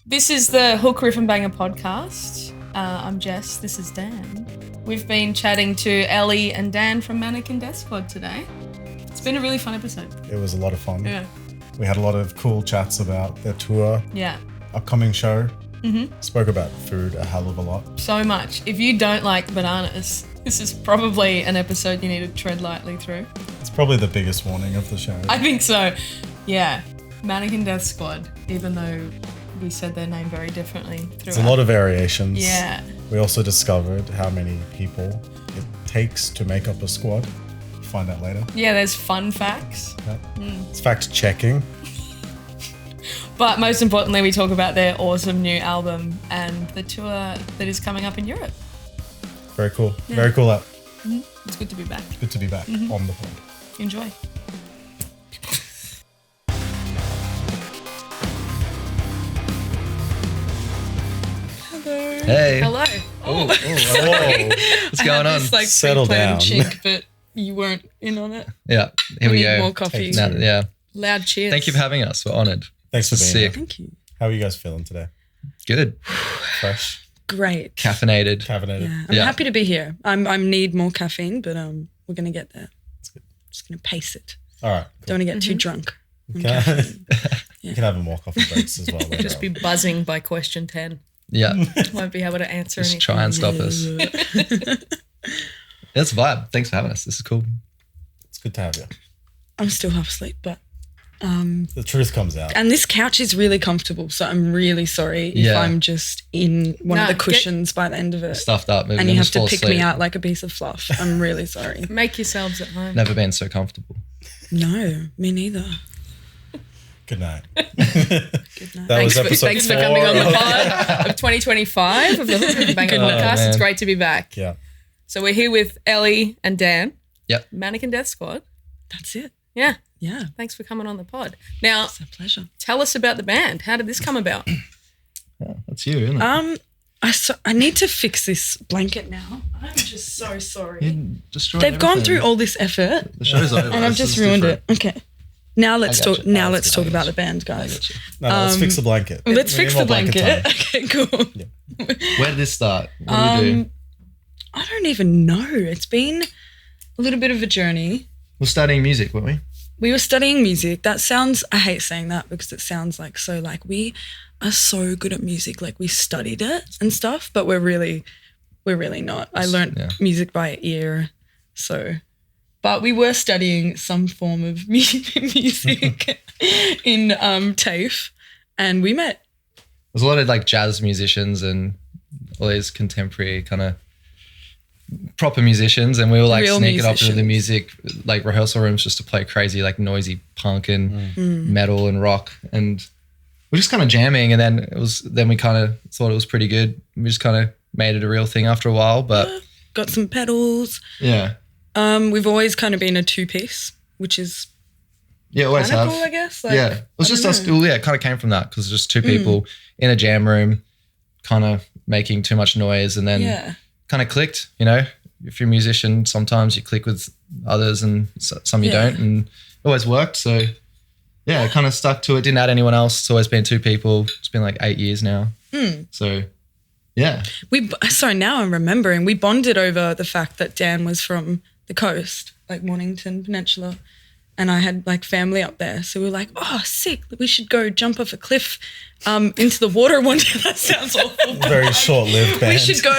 This is the Hook, Riff and Banger podcast. I'm Jess. This is Dan. We've been chatting to Elly and Dan from Mannequin Death Squad today. It's been a really fun episode. It was a lot of fun. Yeah. We had a lot of cool chats about their tour, upcoming show. Spoke about food a hell of a lot. So much. If you don't like bananas, this is probably an episode you need to tread lightly through. It's probably the biggest warning of the show. I think so. Yeah. Mannequin Death Squad, even though we said their name very differently throughout. There's a lot of variations. Yeah. We also discovered how many people it takes to make up a squad. Find out later. Yeah, there's fun facts. Yep. It's fact checking. But most importantly, we talk about their awesome new album and the tour that is coming up in Europe. Very cool. Yeah. Very cool. It's good to be back. Good to be back on the pod. Enjoy. Hey. Hello. Oh. What's going on? This, Settle down. Chick, but you weren't in on it. Yeah, here we go. More coffee. Yeah. Loud cheers. Thank you for having us. We're honoured. Thanks for being here. Thank you. How are you guys feeling today? Good. Fresh? Great. Caffeinated. Yeah, I'm happy to be here. I need more caffeine, but we're gonna get there. That's good. Just gonna pace it. All right. Cool. Don't want to get too drunk. Okay. You can have more coffee breaks as well. Later Just be buzzing by question 10. Yeah. Won't be able to answer Just anything. try and stop us. That's a vibe. Thanks for having us. This is cool. It's good to have you. I'm still half asleep, but the truth comes out. and this couch is really comfortable, so I'm really sorry if I'm just in one of the cushions by the end of it. Stuffed up. And you have to pick me out like a piece of fluff. I'm really sorry. Make yourselves at home. Never been so comfortable. No, me neither. Good night. Good night. That was episode Thanks for 4 coming on the pod of 2025 of the Hook, Riff and Banger podcast. man. It's great to be back. Yeah. So we're here with Elly and Dan. Yep. Mannequin Death Squad. That's it. Yeah. Yeah, Thanks for coming on the pod. Now, it's a pleasure. tell us about the band. How did this come about? Yeah, that's you, isn't it? I need to fix this blanket now. I'm just so sorry. You destroyed They've gone everything. through all this effort The show's over. and I've This just is ruined different. it. Okay. Now let's I got talk. you. Now Oh, let's that's talk good. about the band, I guys. got you. No, let's fix the blanket. Let's We need fix more the blanket. time. Okay, cool. Where did this start? What do we do? I don't even know. It's been a little bit of a journey. We're studying music, weren't we? We were studying music. That sounds, I hate saying that because it sounds like so like we are so good at music. Like we studied it and stuff, but we're really not. I learned music by ear. So, but we were studying some form of music in TAFE and we met. There's a lot of like jazz musicians and all these contemporary kind of proper musicians, and we were like Real sneaking up to the musicians. music like rehearsal rooms just to play crazy like noisy punk and metal and rock, and we're just kind of jamming, and then we kind of thought it was pretty good. We just kind of made it a real thing after a while, but Got some pedals. yeah, We've always kind of been a two-piece, which is always kind of have. cool, I guess. Like, Yeah, it was just us. Well, it kind of came from that because just two people in a jam room, kind of making too much noise, and then kind of clicked. You know, if you're a musician, sometimes you click with others, and some you don't, and it always worked. So yeah, it kind of stuck to it. Didn't add anyone else. It's always been two people. It's been like 8 years now. So yeah, now I'm remembering we bonded over the fact that Dan was from the coast, like Mornington Peninsula, and I had like family up there. So we were like, oh, sick. We should go jump off a cliff into the water one day. That sounds awful. Very short-lived band. We should go.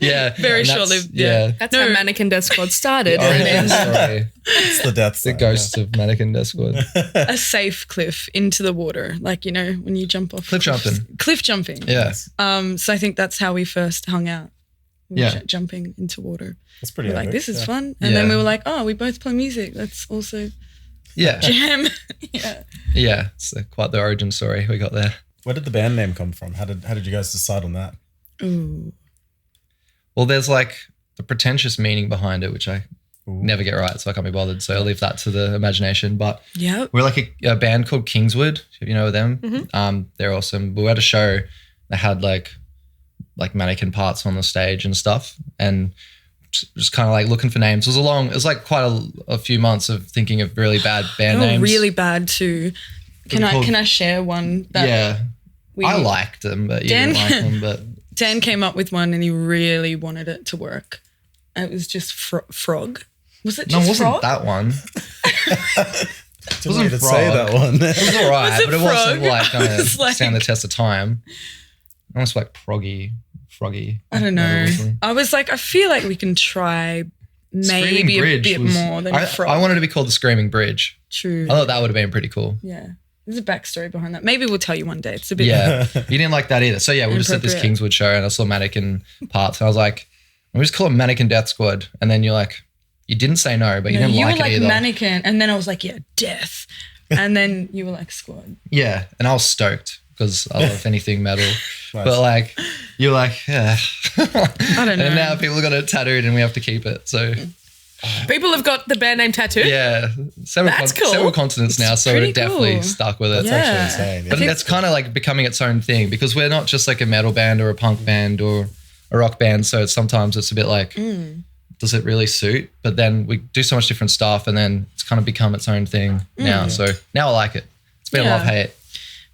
yeah, Very and that's- short-lived. Yeah, That's how Mannequin Death Squad started. origin story. It's the death The sign, ghosts of Mannequin Death Squad. A safe cliff into the water. Like, you know, when you jump off. Cliff cliffs. jumping. Cliff jumping. Yeah, So I think that's how we first hung out. We were Yeah. jumping into water. That's pretty We were like, epic, this is yeah. fun. And then Yeah. we were like, oh, we both play music. Let's also yeah, jam. Yeah. yeah. It's quite the origin story we got there. Where did the band name come from? How did you guys decide on that? Ooh. Well, there's like the pretentious meaning behind it, which I never get right, so I can't be bothered. So I'll leave that to the imagination. But Yeah. we're like a band called Kingswood, if you know them. They're awesome. We were at a show that had like mannequin parts on the stage and stuff, and just kind of like looking for names. It was like quite a few months of thinking of really bad band They were names. really bad too. Can Called- I share one? That Yeah. I liked them, but you didn't like them. But Dan came up with one and he really wanted it to work. It was just frog. Was it just frog? That one. It wasn't to say that one. It was all right, but it wasn't like going to like, stand the test of time. Almost like froggy. I don't know. I was like, I feel like we can try maybe a bit more than frog. I wanted to be called the Screaming Bridge. True. I thought that would have been pretty cool. Yeah. There's a backstory behind that. Maybe we'll tell you one day. It's a bit. Yeah. You didn't like that either. So yeah, we just at this Kingswood show and I saw Mannequin parts and I was like, we just call it Mannequin Death Squad. And then you're like, you didn't say no, but you didn't like it either. You were like Mannequin. And then I was like, yeah, death. And then you were like Squad. Yeah. And I was stoked because I love anything metal. Nice. But like, you're like, yeah. I don't know. And now people got it tattooed and we have to keep it. So people have got the band name tattooed? Yeah. Several continents now. So we're definitely stuck with it. That's actually insane. Yeah. But it's kind of like becoming its own thing because we're not just like a metal band or a punk band or a rock band. So sometimes it's a bit like, does it really suit? But then we do so much different stuff and then it's kind of become its own thing now. So now I like it. It's been a love-hate.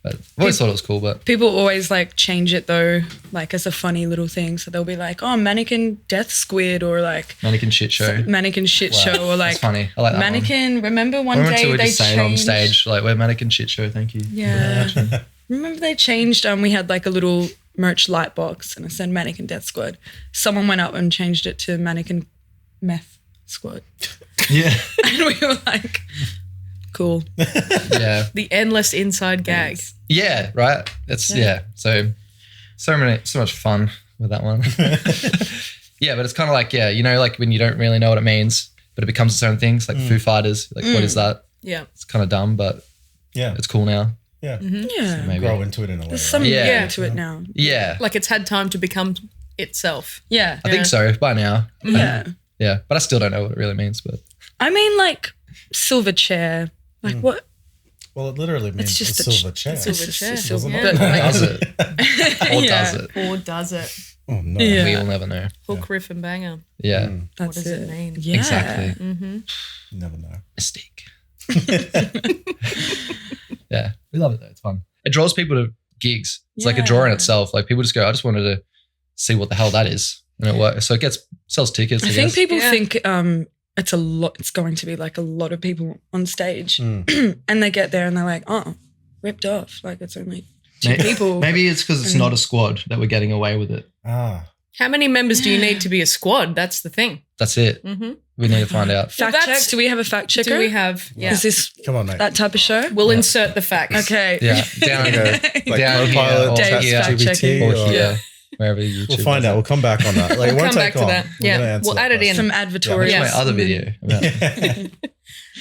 But I've always thought it was cool. But people always like change it though, like as a funny little thing. So they'll be like, "Oh, Mannequin Death Squad," or like Mannequin Shit Show, Mannequin Shit Show, or like that's funny. I like that Mannequin. One. Remember one day we they just saying on stage like, "We're Mannequin Shit Show." Thank you. Yeah. Remember they changed. We had like a little merch light box, and it said Mannequin Death Squad. Someone went up and changed it to Mannequin Meth Squad. Yeah. And we were like, cool. Yeah. The endless inside gag. Yeah, right. It's so much fun with that one. Yeah, but it's kind of like, you know, like when you don't really know what it means, but it becomes its own things, like Foo Fighters. Like, what is that? Yeah. It's kind of dumb, but it's cool now. Yeah. Yeah. So maybe grow into it in a way. There's some into it now. Yeah. Like it's had time to become itself. Yeah. I think so by now. Yeah. Yeah. But I still don't know what it really means. But I mean, like silver chair. Like what? Well, it literally means it's just a silver chair. Silver chair. Does it? Or does it? Or does it? Oh, no. Yeah. We will never know. Hook, riff and banger. Yeah. What does it mean? Yeah. Exactly. You never know. Mystique. Yeah. We love it though. It's fun. It draws people to gigs. It's like a draw in itself. Like people just go, I just wanted to see what the hell that is. And it works. So it sells tickets. I think people think it's a lot. It's going to be like a lot of people on stage, and they get there and they're like, "Oh, ripped off!" Like it's only two people. Maybe it's because it's not a squad that we're getting away with it. Ah, how many members do you need to be a squad? That's the thing. That's it. We need to find out. Fact check. Do we have a fact checker? Do we have? Yeah. Is this come on, mate. that type of show? We'll insert the facts. Okay. Yeah. Down here. Like down Copilot, here. Dave's fact checking. Or here. Wherever YouTube. We'll find out. We'll come back on that. Like, We'll come back to that. Yeah. We'll add it in. Some advertorial. Yeah, my other video.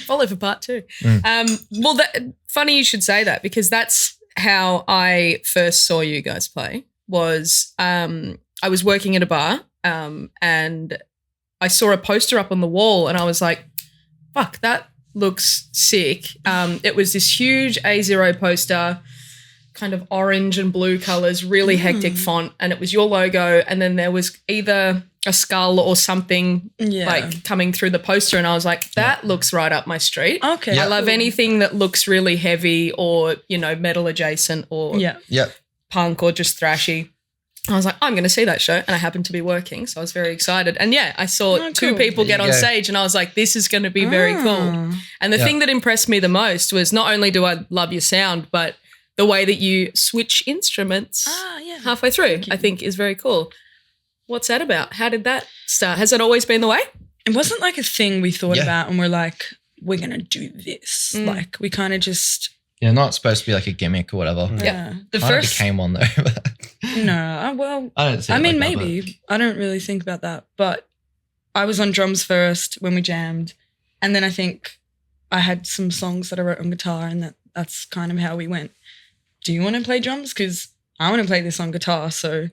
Follow for part 2. Well, funny you should say that because that's how I first saw you guys play. Was I was working at a bar and I saw a poster up on the wall and I was like, "Fuck, that looks sick." It was this huge A0 poster. Kind of orange and blue colours, really hectic font, and it was your logo, and then there was either a skull or something like coming through the poster, and I was like, that looks right up my street. Okay. I love anything that looks really heavy or, you know, metal adjacent or punk or just thrashy. I was like, I'm going to see that show, and I happened to be working, so I was very excited. And I saw two people get on stage, and I was like, this is going to be very cool. And the thing that impressed me the most was not only do I love your sound, but the way that you switch instruments halfway through, I think is very cool. What's that about? How did that start? Has it always been the way? It wasn't like a thing we thought about and we're like, we're going to do this. Like we kind of just... Yeah, not supposed to be like a gimmick or whatever. Yeah. The first became one though. No, well, I mean, maybe. I don't really think about that. But I was on drums first when we jammed. And then I think I had some songs that I wrote on guitar and that's kind of how we went. Do you want to play drums? Because I want to play this on guitar, so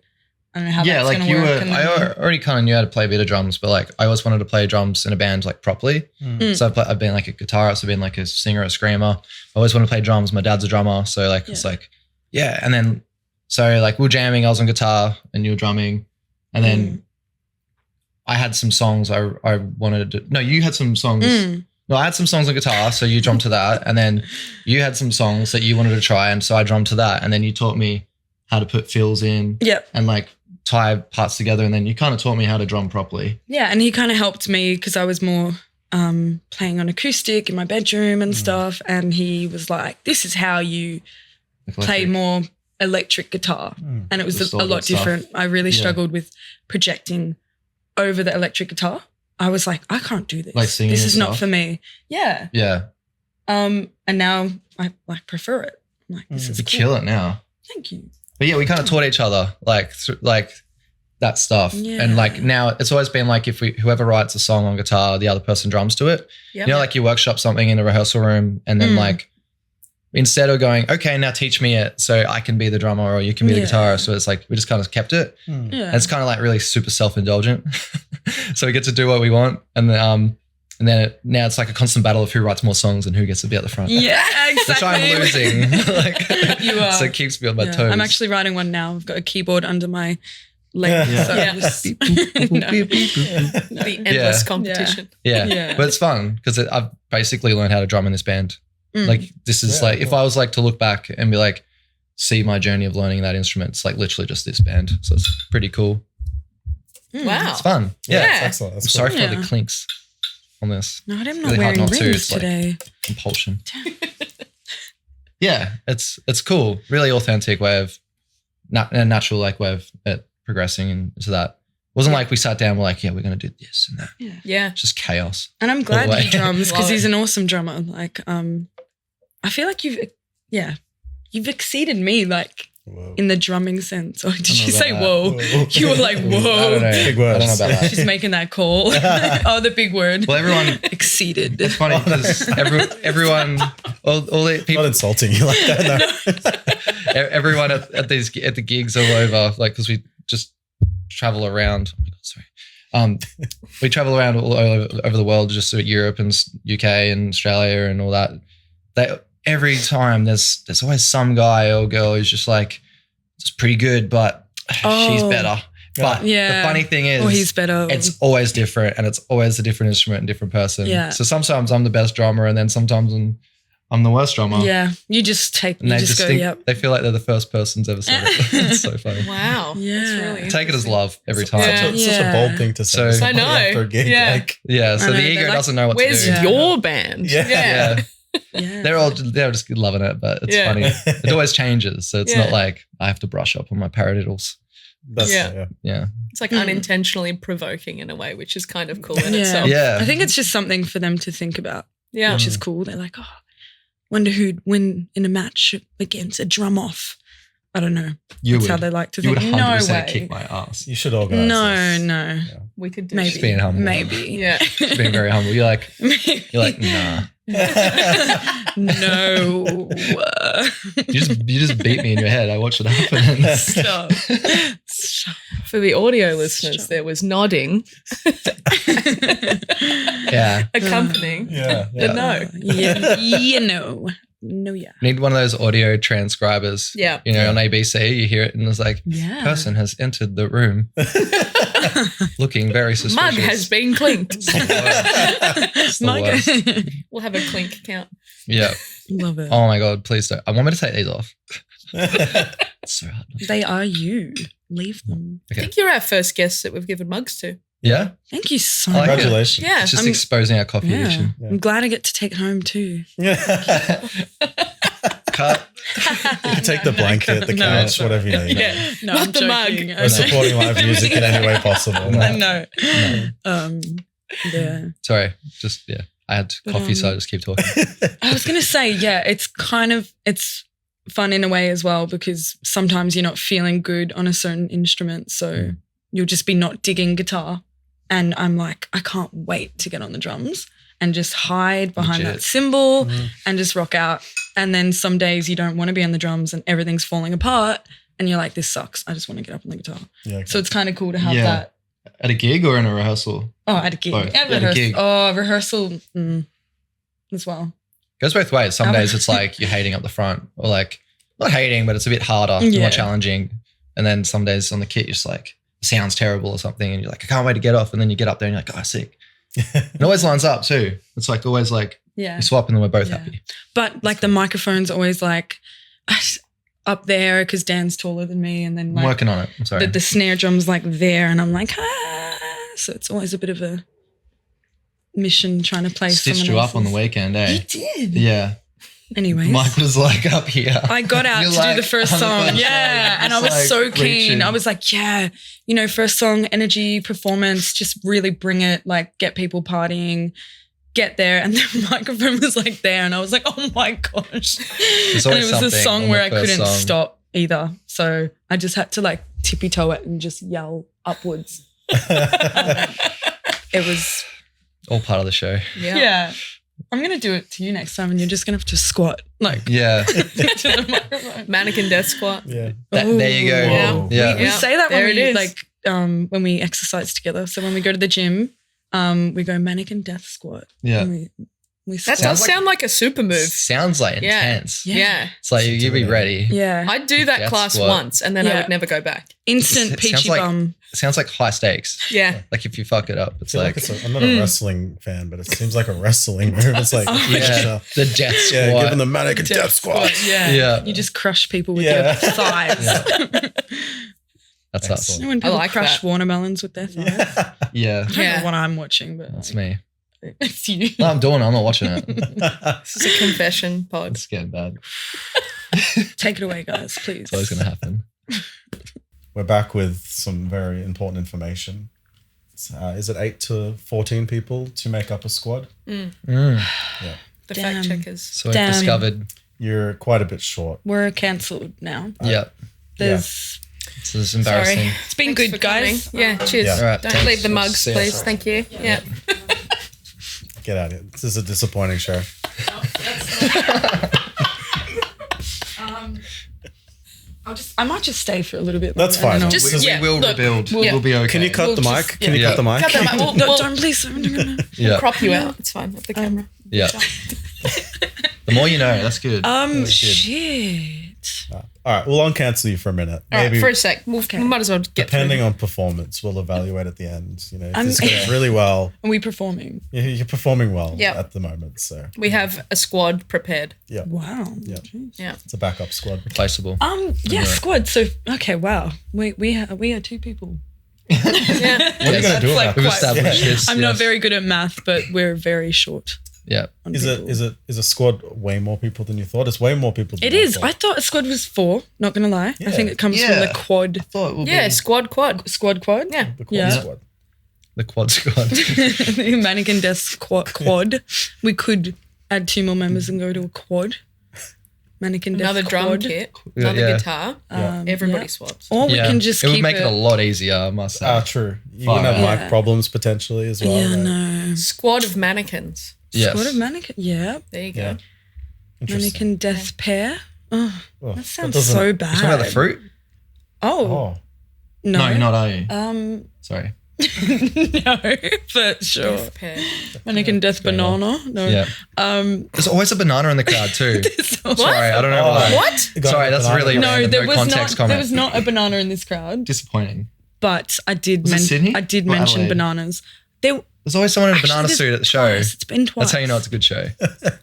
I don't know how that's going to work. I already kind of knew how to play a bit of drums, but like I always wanted to play drums in a band like properly. So I've been like a guitarist, I've been like a singer, a screamer. I always want to play drums. My dad's a drummer, so like it's like and then so like we were jamming. I was on guitar and you were drumming, and then I had some songs I wanted to. No, you had some songs. No, I had some songs on guitar, so you drummed to that. And then you had some songs that you wanted to try, and so I drummed to that. And then you taught me how to put fills in. Yep. And like tie parts together, and then you kind of taught me how to drum properly. Yeah, and he kind of helped me because I was more playing on acoustic in my bedroom and stuff, and he was like, this is how you play more electric guitar. And it was a lot different. I really struggled with projecting over the electric guitar. I was like, I can't do this. Like singing this is stuff? not for me. Yeah. Yeah. And now I like prefer it. I'm like, this is You cool. kill it now. Thank you. But yeah, we kind of taught each other like that stuff. Yeah. And like now it's always been like if whoever writes a song on guitar, the other person drums to it. Yep. You know, like you workshop something in a rehearsal room and then like instead of going, okay, now teach me it so I can be the drummer or you can be the guitarist. So it's like we just kind of kept it. Yeah. And it's kind of like really super self-indulgent. So we get to do what we want. And then now it's like a constant battle of who writes more songs and who gets to be at the front. Yeah, exactly. Which I'm losing. Like, you are. So it keeps me on my toes. I'm actually writing one now. I've got a keyboard under my leg. Yeah. So Yeah. just, The endless Yeah. competition. Yeah. Yeah. But it's fun because I've basically learned how to drum in this band. Like this is like, if I was like to look back and be like, see my journey of learning that instrument, it's like literally just this band. So it's pretty cool. Wow. It's fun. Yeah, Yeah. it's excellent. I'm That's sorry cool. for Yeah. the clinks on this. No, I'm not Really hard wearing not to. rings It's like- today. Compulsion. Yeah. It's cool. Really authentic way of, a natural like way of it progressing into that. It wasn't like we sat down, we're like, yeah, we're going to do this and that. Yeah. It's just chaos. And I'm glad way. he drums because Love he's it. an awesome drummer. Like, I feel like you've exceeded me, like Whoa. in the drumming sense. Or did I don't you know say about whoa? Whoa. You were like, I don't whoa. know. Big I don't know words. about that. She's making that call. Oh, the big word. Well, everyone, Exceeded. it's funny because everyone, all the Not people, insulting you like that. No. everyone at the gigs all over, like, because we just travel around. Oh my God, sorry. We travel around all over the world, just Europe and UK and Australia and all that. Every time there's always some guy or girl who's just like, it's pretty good, but she's better. But Yeah. the funny thing is, Or he's better. it's always different, and it's always a different instrument and different person. Yeah. So sometimes I'm the best drummer, and then sometimes I'm the worst drummer. Yeah. You just And they just go, think, yep. they feel like they're the first person's ever said it. It's so funny. Wow. Yeah. That's really Take it as love every time. Yeah. It's such a bold thing to say. So- to somebody I know. After a gig. Yeah. Like, Yeah. So I know, the they're ego like, doesn't know what Where's to do. your band? Yeah. Yeah. Yeah. They're just loving it, but it's Yeah. funny. It always changes. So it's Yeah. not like I have to brush up on my paradiddles. that's, Yeah. yeah. Yeah. It's like unintentionally provoking in a way, which is kind of cool in Yeah. itself. Yeah. I think it's just something for them to think about, Yeah. which is cool. They're like, oh, wonder who'd win in a match against a drum off. I don't know. You That's would. how they like to You think. would No 100% way. kick my ass. You should organize No, this. no. We could do Maybe. Just being humble. Maybe. Yeah. Just being very humble. You're like, nah. No. You just beat me in your head. I watched it happen. Stop. Stop. For the audio listeners, there was nodding, Yeah. accompanying. Yeah. The Yeah. no. Yeah. You know. No, yeah. Need one of those audio transcribers. Yeah. You know, on ABC, you hear it and it's like, Yeah. person has entered the room looking very suspicious. Mug has been clinked. It's the Mug. worst. We'll have a clink count. Yeah. Love it. Oh my God, please don't. I want me to take these off. It's so hard. They are you. Leave them. I think you're our first guest that we've given mugs to. Yeah? Thank you so I like much. it. Congratulations. Yeah. It's just I'm- exposing our coffee Yeah. addiction. I'm glad I get to take it home too. Cut. You can take the blanket, the No, couch, whatever you need. Yeah. No, Not I'm the mug. joking. We're supporting live music in any way possible. No. I know. Yeah. Sorry. Just, yeah. I had But, coffee, so I just keep talking. I was going to say, yeah, it's fun in a way as well because sometimes you're not feeling good on a certain instrument. So you'll just be not digging guitar. And I'm like, I can't wait to get on the drums and just hide behind Legit. that cymbal and just rock out. And then some days you don't want to be on the drums and everything's falling apart and you're like, this sucks. I just want to get up on the guitar. Yeah, okay. So it's kind of cool to have Yeah. that. At a gig or in a rehearsal? Oh, at a gig. Both. At At a gig. rehearsal as well. Goes both ways. Some days it's like you're hating up the front or like, not hating, but it's a bit harder, Yeah. more challenging. And then some days on the kit, you're just like, it sounds terrible or something. And you're like, I can't wait to get off. And then you get up there and you're like, oh, sick. It always lines up too. It's like always like Yeah. you swap and then we're both Yeah. happy. But like the microphone's always like, up there because Dan's taller than me, and then I'm like working on it. I'm sorry. the snare drum's like there, and I'm like, so it's always a bit of a mission trying to play. Stitched you up on the weekend, eh? You did. Yeah. Anyways, Mike was like up here. I got out to do the first song. Yeah. And I was like so keen. Reaching. I was like, yeah, first song, energy, performance, just really bring it, like get people partying, get there. And the microphone was like there. And I was like, oh my gosh. And it was a song where I couldn't stop either. So I just had to like tippy toe it and just yell upwards. It was all part of the show. Yeah. I'm going to do it to you next time and you're just going to have to squat like to the microphone. Mannequin Death Squad. Yeah. There you go. Yeah. We say that when we exercise together. So when we go to the gym, we go Mannequin Death Squad. Yeah. We that does sound like a super move. Sounds like intense. Yeah. It's like you be ready. Yeah. I'd do that class once and then I would never go back. Instant peachy bum. It sounds like high stakes. Yeah. Like if you fuck it up, it's like I'm not a wrestling fan, but it seems like a wrestling move. It's like the Death Squad. Yeah, give them the Mannequin Death Squad. Yeah. You just crush people with your thighs. Yeah. That's us. When people crush watermelons with their thighs. Yeah. I don't know what I'm watching, but that's me. It's you. No, I'm doing it. I'm not watching it. This is a confession pod. It's getting bad. Take it away, guys, please. It's always going to happen. We're back with some very important information. Is it 8 to 14 people to make up a squad? Yeah. The fact checkers. So we've discovered you're quite a bit short. We're cancelled now. Yeah. This is embarrassing. Sorry. It's been good, guys. Yeah, cheers. Yeah. All right, Don't leave the mugs, please. Thank you. Yeah. Get out of here. This is a disappointing show. I might just stay for a little bit. That's fine. We will rebuild. We'll be okay. Can you cut the mic? Can you cut the mic? Don't please. We'll crop you out. It's fine. With the camera. Yeah. The more you know. That's good. Shit. All right, we'll uncancel you for a minute. All right, for a sec. We might as well get depending through. on performance, we'll evaluate at the end. You know, if this goes really well. Are we performing? Yeah, you're performing well at the moment. So we have a squad prepared. Yeah. Wow. Yeah. Yeah. It's a backup squad. Replaceable. Squad. So okay, wow. We are 2 people. Yeah. What are you gonna do about We've established this. I'm not very good at math, but we're very short. Yeah. Is a squad way more people than you thought? It's way more people than it is. I thought a squad was 4, not gonna lie. Yeah. I think it comes from the quad. I thought it would be squad. The quad squad. The quad squad. The Mannequin Death Squad. We could add 2 more members and go to a quad. Mannequin Death Another drum kit, another guitar. Everybody swaps. Or we can just it would make it a lot easier, I must say. True. You wouldn't have mic problems potentially as well. Yeah, no. Squad of mannequins. Yes. Squad of mannequin. Yeah. There you go. Mannequin Death Pair. Oh, that sounds so bad. You talking about the fruit? Oh. No, you're not, are you? Sorry. No, but sure. Death pair. Mannequin Death Banana. No. Yeah. There's always a banana in the crowd too. Sorry, I don't know why. What? Sorry, that's really no. There was context not. comment. There was not a banana in this crowd. Disappointing. But I did. Sydney? I did Or mention Adelaide? bananas. There's always someone in a banana suit at the show. Twice. It's been twice. That's how you know it's a good show.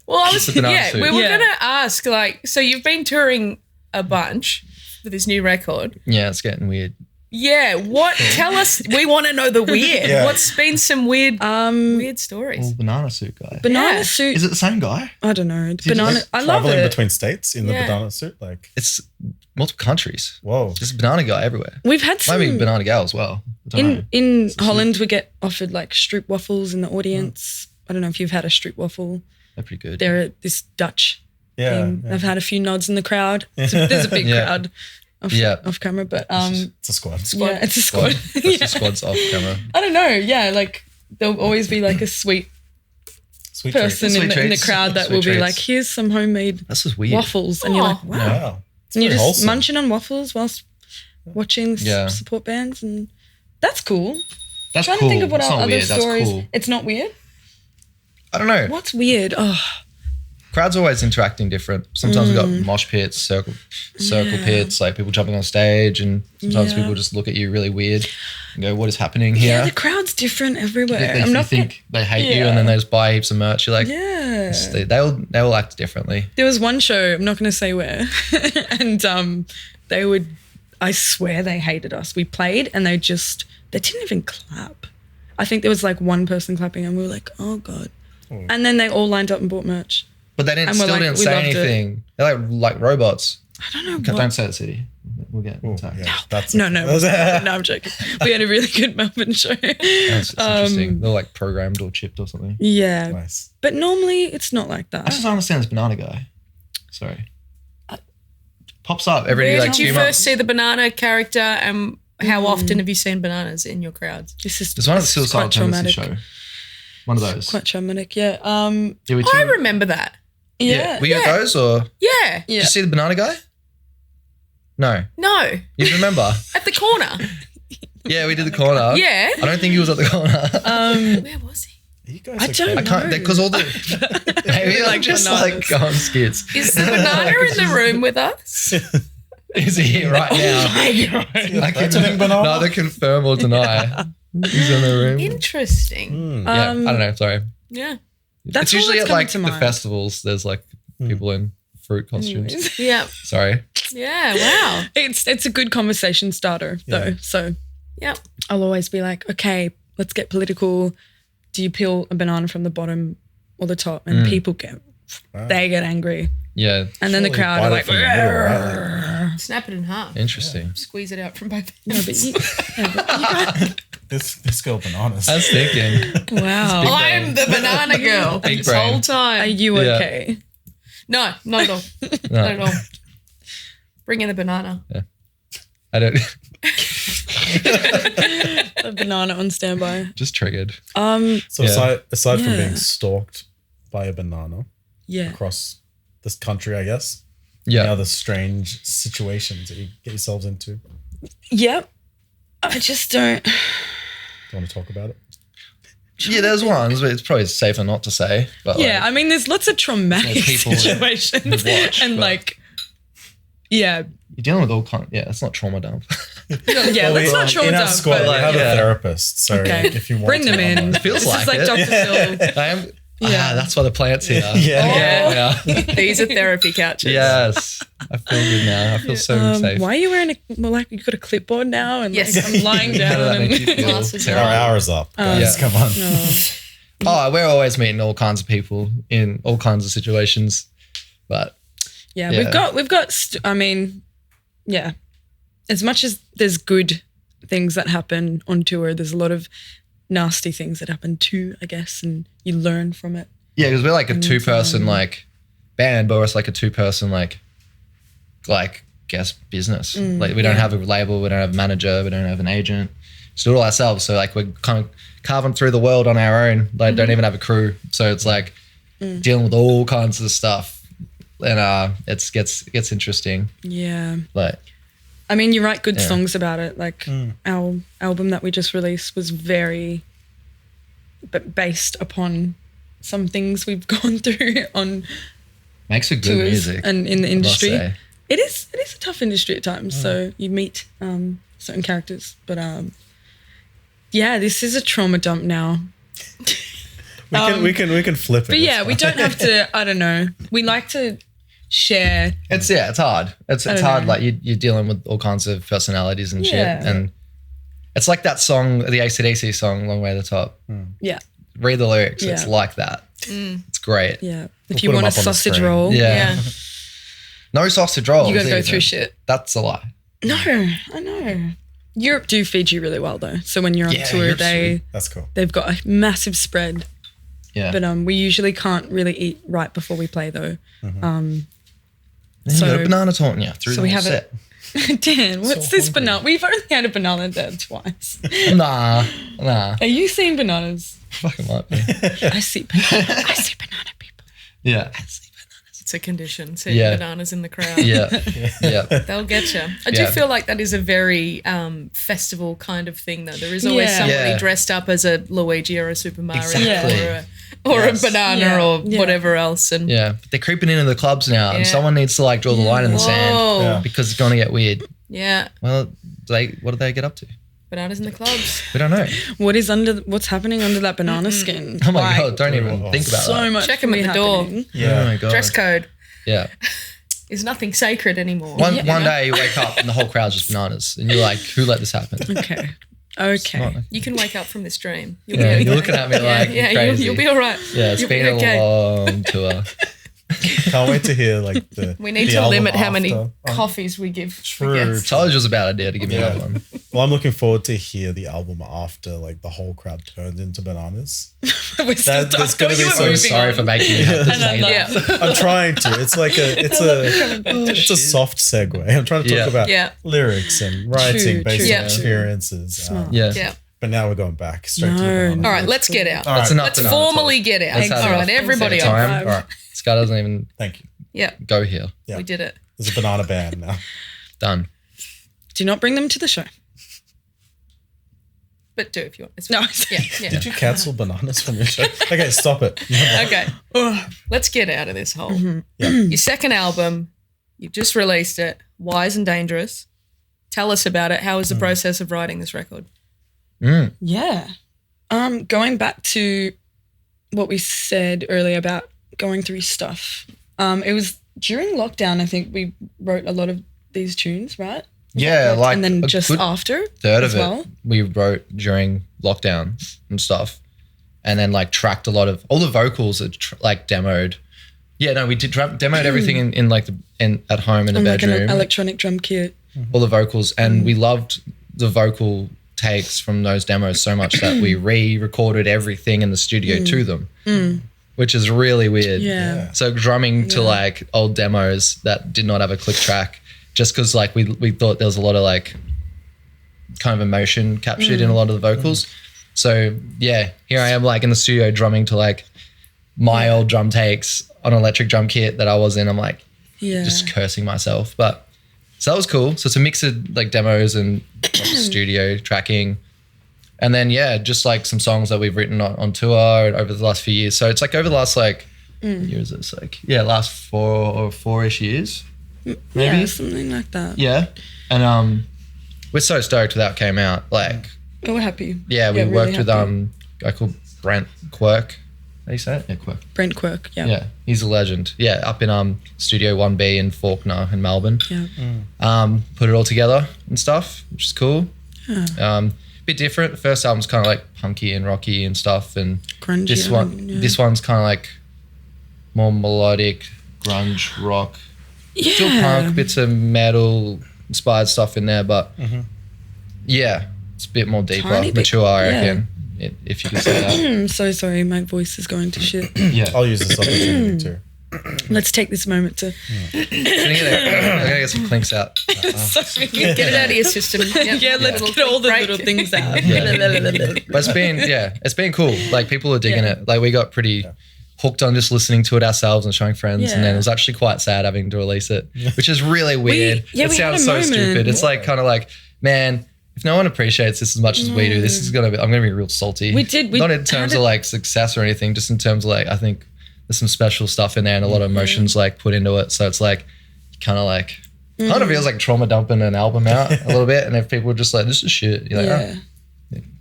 Well, I was Just a banana suit. we were gonna ask, like, so you've been touring a bunch with this new record. Yeah, it's getting weird. Yeah, what? Tell us. We want to know the weird. Yeah. What's been some weird stories? Well, banana suit guy. Banana suit. Is it the same guy? I don't know. Banana. I love Traveling it. between states in the banana suit, like It's multiple countries. whoa. There's a banana guy everywhere. We've had some. Maybe banana gal as well. I don't know. In Holland, we get offered like stroop waffles in the audience. I don't know if you've had a stroop waffle. They're pretty good. They're this Dutch thing. Yeah. I've had a few nods in the crowd. There's a big crowd off camera, but It's a squad. yeah, it's a squad. The squad's off camera. I don't know. Yeah, like there'll always be like a sweet person Sweet in the treats. crowd that Sweet will be treats. like, "Here's some homemade That's just weird. waffles," and you're like, "Wow!" Wow. It's And you're very just wholesome. munching on waffles whilst watching support bands, and that's cool. That's Trying cool. to think of what It's our not other weird. That's stories. cool. It's not weird. I don't know. What's weird? Oh, crowds are always interacting different. Sometimes we've got mosh pits, circle pits, like people jumping on stage, and sometimes people just look at you really weird and go, what is happening here? Yeah, the crowd's different everywhere. They think they hate you, and then they just buy heaps of merch. You're like, they all act differently. There was one show, I'm not going to say where, and I swear they hated us. We played and they didn't even clap. I think there was like one person clapping and we were like, oh God. And then they all lined up and bought merch. But they didn't say anything. They're like robots. I don't know. Don't say the city. We'll get attacked. Yeah, no, I'm joking. We had a really good Melbourne show. That's interesting. They're like programmed or chipped or something. Yeah. Nice. But normally it's not like that. I just don't understand this banana guy. Sorry. Pops up every Where like did 2 you months. first see the banana character, and how often have you seen bananas in your crowds? It's one of the Suicidal Tendencies show. One of those. Quite traumatic, yeah. I remember that. Yeah. Were you at those or? Yeah. Did you see the banana guy? No. No. You remember? At the corner. Yeah, we did the corner. Yeah. I don't think he was at the corner. Where was he? You guys I don't know. I can't, because all the, maybe like just bananas. like go on skits. Is the banana in the room with us? Is he here right now? I can neither confirm or deny. He's in the room. Interesting. Yeah, I don't know. Sorry. Yeah. It's usually at like the festivals. There's like people in fruit costumes. Yeah. Sorry. Yeah. Wow. It's a good conversation starter though. So yeah, I'll always be like, okay, let's get political. Do you peel a banana from the bottom or the top? And people get angry. Yeah. And then the crowd are like, snap it in half. Interesting. Squeeze it out from both no, ends. but This girl bananas. I was thinking. wow. I'm the banana girl Big this brain. whole time. Are you okay? No, not at all. No. Not at all. Bring in the banana. I don't. A banana on standby. Just triggered. So aside from Yeah. being stalked by a banana Yeah. across this country, I guess, Yeah. any other strange situations that you get yourselves into? Yep. I just don't. Do you want to talk about it? Yeah, there's ones, but it's probably safer not to say. But Yeah, I mean, there's lots of traumatic There's people that situations, watch, and but- like, yeah, you're dealing with all kind. Yeah, it's not trauma dump. yeah. Let's not trauma in our dump, squad, but we have yeah. a therapist, so okay, if you want bring to them in. online- Feels This like is like it. Dr. Phil. I am. Yeah. That's why the plant's here. Yeah. Yeah. These are therapy couches. Yes. I feel good now. I feel so safe. Why are you wearing like you got a clipboard now and Yes. like I'm lying How does that down? make you feel? Glasses Terrible. Our hour is up, guys. Yeah. Come on. Oh, we're always meeting all kinds of people in all kinds of situations, but Yeah, Yeah. we've got. I mean, yeah. As much as there's good things that happen on tour, there's a lot of nasty things that happen too, I guess, and you learn from it. yeah, because we're like a 2-person like band, but it's like a 2-person like guess business. Like we don't have a label, we don't have a manager, we don't have an agent. Just do it all ourselves. So like we're kind of carving through the world on our own. Like don't even have a crew. So it's like dealing with all kinds of stuff, and it gets interesting. Yeah. Like I mean, you write good songs about it. Like our album that we just released was very based upon some things we've gone through on makes for good tours music and in the I must industry. say. It is a tough industry at times. So you meet certain characters, but yeah, this is a trauma dump now. We can flip it. But yeah, we don't have to. I don't know. We like to share. It's hard. It's don't hard. know. Like you're dealing with all kinds of personalities and Yeah. shit, and it's like that song, the AC/DC song, "Long Way to the Top." Yeah, Read the lyrics. It's Yeah. like that. It's great. yeah. We'll If you put 'em want a up on the sausage screen. roll, Yeah. Yeah. No sausage rolls. you got to go either. through shit. That's a lie. No, I know. Europe do feed you really well though. So when you're on Yeah, tour, Europe's sweet. That's cool. they've got a massive spread. Yeah. But we usually can't really eat right before we play though. Then so- you got a banana taunting you through so the we whole have set. Dan, what's So this hungry. banana? We've only had a banana there twice. Nah. Are you seeing bananas? Fucking might be. I see banana people. Yeah. It's a condition. Seeing Yeah. bananas in the crowd. Yeah. Yeah. They'll get you. I do Yeah. feel like that is a very festival kind of thing, though. There is always Yeah. somebody Yeah. dressed up as a Luigi or a Super Mario Exactly. or or a banana or whatever else. And but they're creeping into the clubs now, and someone needs to like draw the line in the sand because it's going to get weird. Yeah. Well, what do they get up to? Bananas in the clubs. We don't know. What's happening under that banana skin? Oh my God, don't even think about that. So much. Check them at the door. Yeah. Oh my God. Dress code. Yeah. Is nothing sacred anymore. One day you wake up and the whole crowd's just bananas, and you're like, "Who let this happen?" Okay. You can wake up from this dream. You're looking at me like crazy. You'll be all right. Yeah, it's been a long tour. Can't wait to hear like the. We need to limit how many coffees we give. True. Told you it was a bad idea to give me another one. Well, I'm looking forward to hear the album after like the whole crowd turns into bananas. That's gonna be so sorry for making you have to say that. I'm trying to. It's like it's a soft segue. I'm trying to talk about lyrics and writing based on experiences. But now we're going back straight to the banana. All right, let's get out. Let's formally get out. All right, everybody All right. Sky doesn't even go here. Yeah. We did it. There's a banana band now. Done. Do not bring them to the show. But do if you want. It's no. Yeah. Did you cancel bananas from your show? Okay, stop it. Okay. Let's get out of this hole. Your second album, you just released it, Wise and Dangerous. Tell us about it. How was the process of writing this record? Yeah. Going back to what we said earlier about going through stuff. It was during lockdown, I think we wrote a lot of these tunes, right? Yeah, like and then just after third of it we wrote during lockdown and stuff, and then like tracked a lot of all the vocals that like demoed. Yeah, no, we did demoed everything in like at home in the bedroom, like an electronic drum kit, all the vocals, and we loved the vocal takes from those demos so much that we re-recorded everything in the studio to them, which is really weird. Yeah. So drumming to like old demos that did not have a click track, just because like we thought there was a lot of like kind of emotion captured in a lot of the vocals. So yeah, here I am like in the studio drumming to like my old drum takes on an electric drum kit that I was in. I'm like just cursing myself, but so that was cool. So it's a mix of like demos and studio tracking. And then, just like some songs that we've written on tour over the last few years. So it's like over the last like years, it's like, last 4-ish years. Maybe. Yeah, something like that. Yeah. And we're so stoked that came out. Like, we're happy. Yeah, we worked with a guy called Brent Quirk. How do you say it? Yeah, Quirk. Brent Quirk, yeah. Yeah, he's a legend. Yeah, up in Studio 1B in Fawkner in Melbourne. Yeah. Put it all together and stuff, which is cool. Yeah. Bit different. The first album's kind of like punky and rocky and stuff, and grungy. This one's kind of like more melodic grunge rock. Yeah. Still punk, bits of metal inspired stuff in there, but it's a bit more deeper, mature, I reckon. If you could say that. I'm so sorry, my voice is going to shit. I'll use this opportunity too. Let's take this moment to. I'm gonna get some clinks out. Get it out of your system. Let's get all the little things out. But it's been cool. Like people are digging it. Like we got pretty hooked on just listening to it ourselves and showing friends, and then it was actually quite sad having to release it, which is really weird. It sounds so stupid. It's like kind of like, man, if no one appreciates this as much as we do, I'm gonna be real salty. Not in terms of like success or anything, just in terms of like I think there's some special stuff in there and a lot of emotions like put into it. So it's like kind of feels like trauma dumping an album out a little bit. And if people are just like, this is shit, you're like,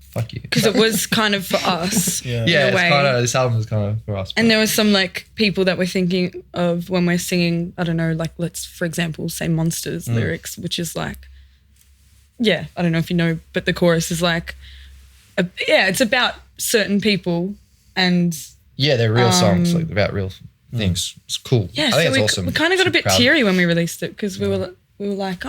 fuck you. Because it was kind of for us. This album is kind of for us. And there was some like people that we're thinking of when we're singing, I don't know, like let's, for example, say Monsters lyrics, which is like, I don't know if you know, but the chorus is like, it's about certain people and... Yeah, they're real songs, like about real things. It's cool. Yeah, I think it's awesome. We kind of got a bit teary when we released it because we were like,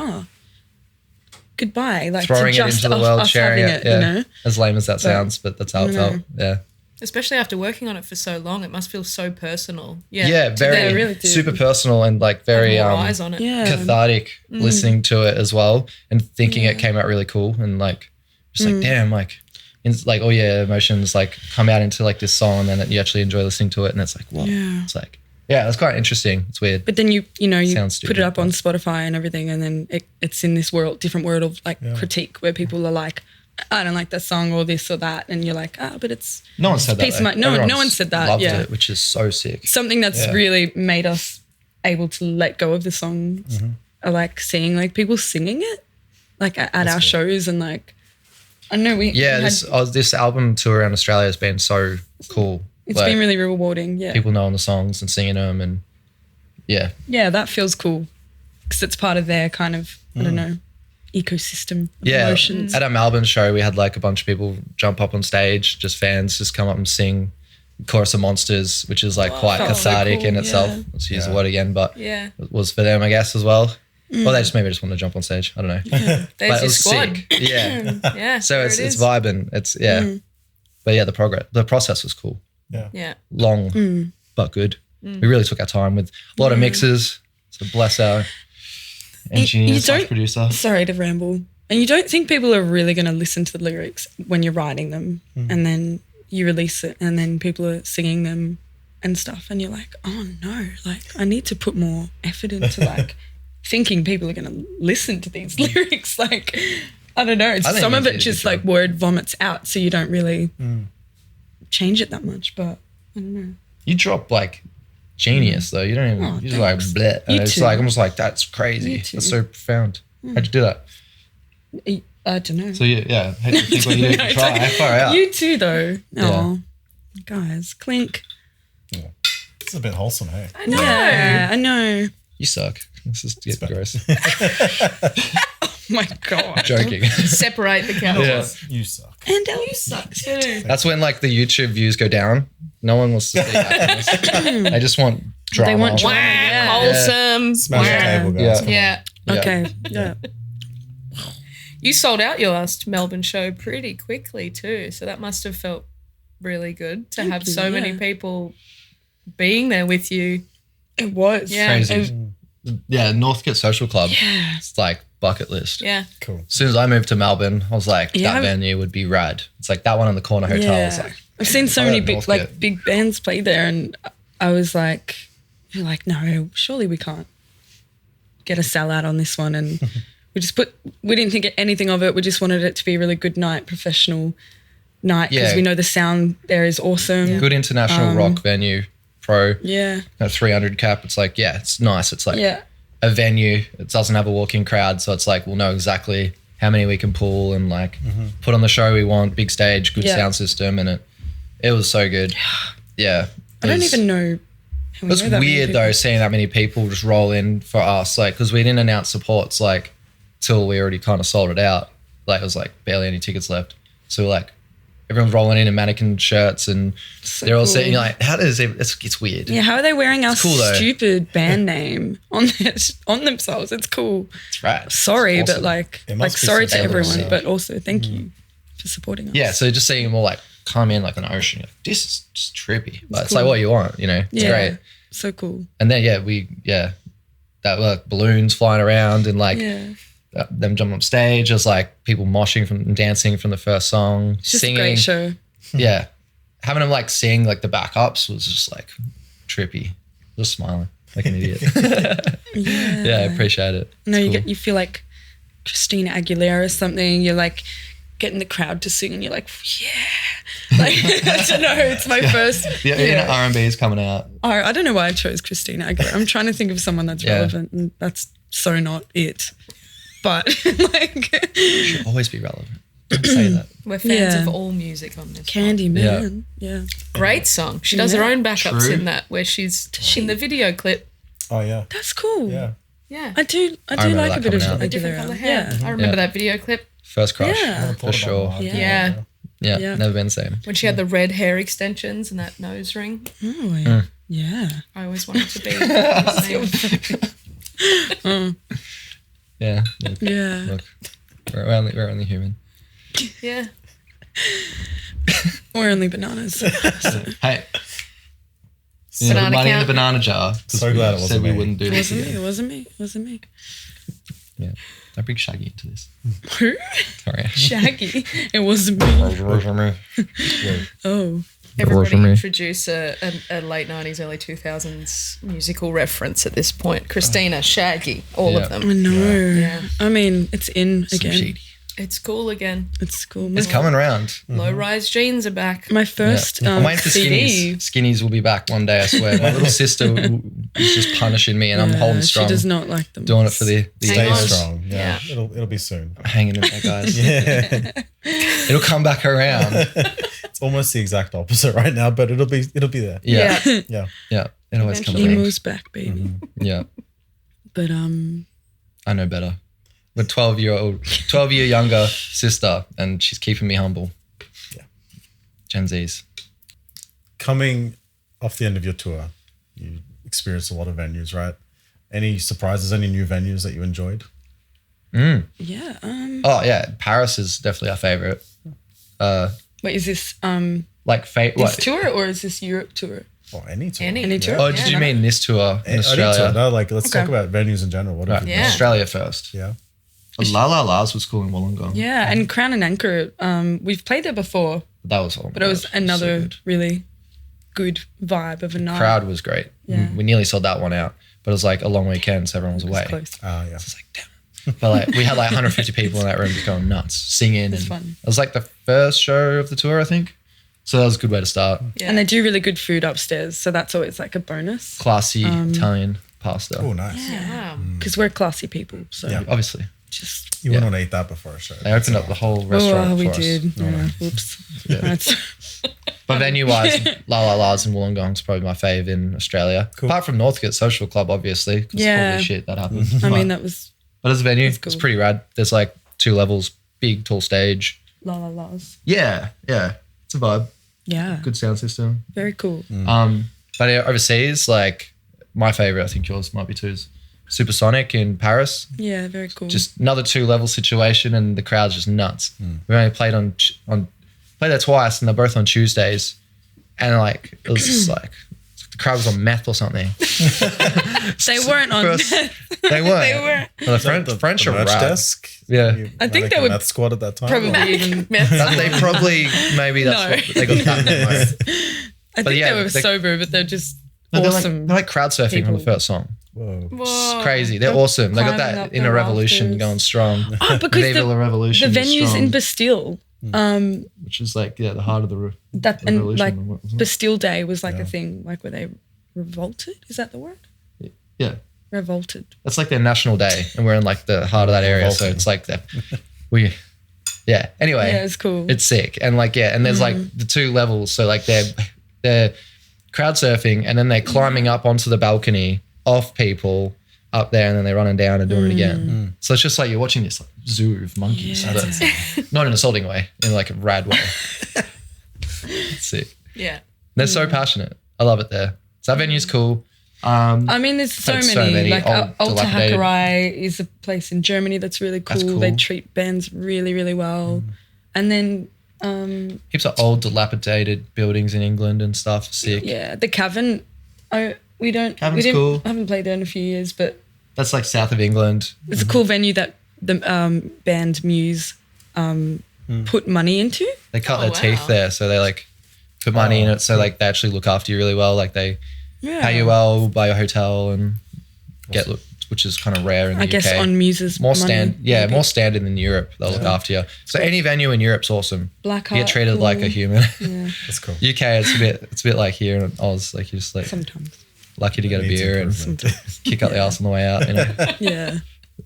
goodbye. Like throwing it into the world, sharing it. You know? As lame as that sounds, but that's how it felt. Yeah. Especially after working on it for so long, it must feel so personal. Yeah, very really super personal and like very eyes on it. Cathartic listening to it as well and thinking it came out really cool and like just like damn like. It's like, emotions like come out into like this song and then you actually enjoy listening to it and it's like, wow. It's like, it's quite interesting. It's weird. But then you put it up on Spotify and everything and then it's in this different world of like critique where people are like, I don't like that song or this or that, and you're like, but it's no one said that. Peace of mind. No one said that. Loved it, which is so sick. Something that's really made us able to let go of the songs. Are like seeing like people singing it, like at our cool. shows, and like I know we this album tour around Australia has been so cool. It's been really rewarding. Yeah, people knowing the songs and singing them, and yeah, that feels cool because it's part of their kind of I don't know ecosystem of emotions. At our Melbourne show, we had like a bunch of people jump up on stage, just fans, just come up and sing Chorus of Monsters, which is like quite cathartic in itself. Let's use the word again, but it was for them, I guess, as well. Or they just maybe just want to jump on stage. I don't know. Yeah. There's your squad. Sick. Yeah. So it's vibing. It's But yeah, the process was cool. Yeah. Long but good. We really took our time with a lot of mixes. So bless our engineer / producer. Sorry to ramble. And you don't think people are really going to listen to the lyrics when you're writing them and then you release it and then people are singing them and stuff and you're like, oh no, like I need to put more effort into like thinking people are going to listen to these lyrics. Like, I don't know. Some of it just like word vomits out so you don't really change it that much, but I don't know. You drop like genius though. You don't even, you're just like bleh. And it's like, almost like, that's crazy. That's so profound. How'd you do that? I don't know. So yeah, hate to think what you did to try. Far out. You too though. Oh, guys, clink. Yeah. It's a bit wholesome, hey? I know. Yeah, I know. You suck. This is getting gross. Oh my God. Joking. Separate the cows. Yeah. You suck. And you suck too. That's when like the YouTube views go down. No one wants to see that. They just want drama. They want drama. Wholesome. Smash the table, guys. Yeah. Okay. Yeah. You sold out your last Melbourne show pretty quickly too, so that must have felt really good to have so many people being there with you. It was. Yeah. Crazy. Northcote Social Club. Yeah. It's like bucket list. Yeah. Cool. As soon as I moved to Melbourne, I was like, that venue would be rad. It's like that one in the corner hotel. I was like, I've seen so many big bands play there and I was like, you're like, no, surely we can't get a sellout on this one. And we didn't think anything of it. We just wanted it to be a really good night, professional night because we know the sound there is awesome. Good international rock venue, pro. Yeah. 300 cap. It's like, it's nice. It's like a venue. It doesn't have a walk-in crowd. So it's like, we'll know exactly how many we can pull and like put on the show we want, big stage, good sound system. And it was so good. Yeah. I don't even know. It was weird though, seeing that many people just roll in for us. Like, because we didn't announce supports like till we already kind of sold it out. Like, it was like barely any tickets left. So like, everyone's rolling in Mannequin shirts and they're all sitting like, how does it, it's weird. Yeah, how are they wearing our stupid band name on themselves? It's cool. It's right. Sorry, awesome. but sorry to everyone, but also thank you for supporting us. Yeah, so just seeing them all like come in like an ocean, like, this is just trippy. But it's like what you want, you know? It's great. So cool. And then that like balloons flying around and like them jumping up stage. There's like people moshing and dancing from the first song, just singing. A great show. Yeah. Having them like sing like the backups was just like trippy. Just smiling like an idiot. Yeah, I appreciate it. No, you feel like Christina Aguilera or something. You're like getting the crowd to sing and you're like, like, I don't know, it's my first. R&B is coming out. I don't know why I chose Christina Aguilera. I'm trying to think of someone that's relevant and that's so not it. But like, it should always be relevant. Don't say that. We're fans of all music on this. Candyman. Yeah. Great song. She does her own backups in that where she's in the video clip. Oh yeah. That's cool. Yeah. Yeah. I do like a bit of Aguilera. Yeah. I remember that video clip. First crush. Yeah. For sure. Yeah. Yeah. Never been the same. When she had the red hair extensions and that nose ring. Oh, yeah. I always wanted to be. Yeah. Yeah. Look, we're only human. Yeah. We're only bananas. Hey. Banana money in count. the banana jar. So glad it wasn't we me. wouldn't do this. It wasn't me. Yeah. Don't bring Shaggy into this. Who? Sorry. Shaggy. It wasn't me. Oh. Everybody introduce a late 90s, early 2000s musical reference at this point. Christina, Shaggy, all of them. I know. Yeah. I mean, it's in again. Shady. It's cool again. It's cool. It's coming around. Low-rise jeans are back. My first I'm waiting for CD. Skinnies will be back one day, I swear. My little sister is just punishing me and I'm holding strong. She does not like them. Doing it for the Stay strong. Yeah. It'll be soon. I'm hanging in there, guys. It'll come back around. It's almost the exact opposite right now, but it'll be there. Yeah. It always comes back. Emo's back, baby. Yeah. But I know better. With 12-year younger sister, and she's keeping me humble. Yeah. Gen Zs. Coming off the end of your tour, you experienced a lot of venues, right? Any surprises, any new venues that you enjoyed? Yeah. Oh yeah, Paris is definitely our favorite. Wait, is this this tour or is this Europe tour? Or any tour. Any tour. Oh, did you mean this tour in Australia? No, let's talk about venues in general. What have you done? Australia first. Yeah. La La La's was cool in Wollongong. Yeah, and Crown and Anchor, we've played there before. That was all. But it was another really good vibe of a night. Crowd was great. Yeah. We nearly sold that one out, but it was like a long weekend, so everyone was away. Close. Yeah. So it's like, damn. But we had 150 people in that room just going nuts, singing. It's fun. It was like the first show of the tour, I think. So that was a good way to start. Yeah. And they do really good food upstairs, so that's always like a bonus. Classy Italian pasta. Oh, nice. Yeah. Because we're classy people, so obviously. You wouldn't eat that before a show. They opened up the whole restaurant we for us. did. Whoops. Yeah. But venue-wise, La La La's in Wollongong's probably my fave in Australia. Cool. Apart from Northcote Social Club, obviously. Holy shit, that happened. I mean, that was... But as a venue, cool. it's pretty rad. There's 2 levels, big, tall stage. La La La's. Yeah. It's a vibe. Yeah. Good sound system. Very cool. But overseas, my favorite, I think yours might be too, is Supersonic in Paris. Yeah, very cool. Just another 2-level situation and the crowd's just nuts. We only played played there twice and they're both on Tuesdays. And it was just the crowd was on meth or something. They weren't on meth. They weren't. Well, the French are rad. Desk? Yeah. I think they were Death Squad at that time. probably even meth. They probably, maybe that's what they got that name. I think they were sober, but they're just awesome. They're crowd surfing people. on the first song. Whoa. It's crazy. They're awesome. They got that Inner Revolution going strong. Oh, because Viva la Revolution the venue's in Bastille. Which is the heart of the revolution. And Bastille Day was a thing, where they revolted. Is that the word? Yeah. Revolted. That's their national day, and we're in the heart of that area. Revolting. So it's Anyway. Yeah, it's cool. It's sick, and and there's the 2 levels. So they're crowd surfing, and then they're climbing up onto the balcony off people up there, and then they're running down and doing it again. So it's just you're watching this zoo of monkeys, but not in an assaulting way, in a rad way. It's sick. Yeah. They're so passionate. I love it there. So that venue's cool. There's so many. Alta Hakarai is a place in Germany that's really cool. That's cool. They treat bands really, really well. And then heaps of old dilapidated buildings in England and stuff. Sick. Yeah, the Cavern. Cavern's cool. I haven't played there in a few years, but that's south of England. It's a cool venue that the band Muse put money into. They cut their teeth there, so they put money in it. So they actually look after you really well. They pay you well, buy your hotel, and which is kind of rare in the UK. I guess on Muse's more money. More standard than Europe. They'll look after you. So any venue in Europe's awesome. Blackheart, you get treated cool. like a human. Yeah, that's cool. UK, it's a bit like here in Oz. You're just sometimes lucky to get a beer and kick up the ass on the way out. Yeah,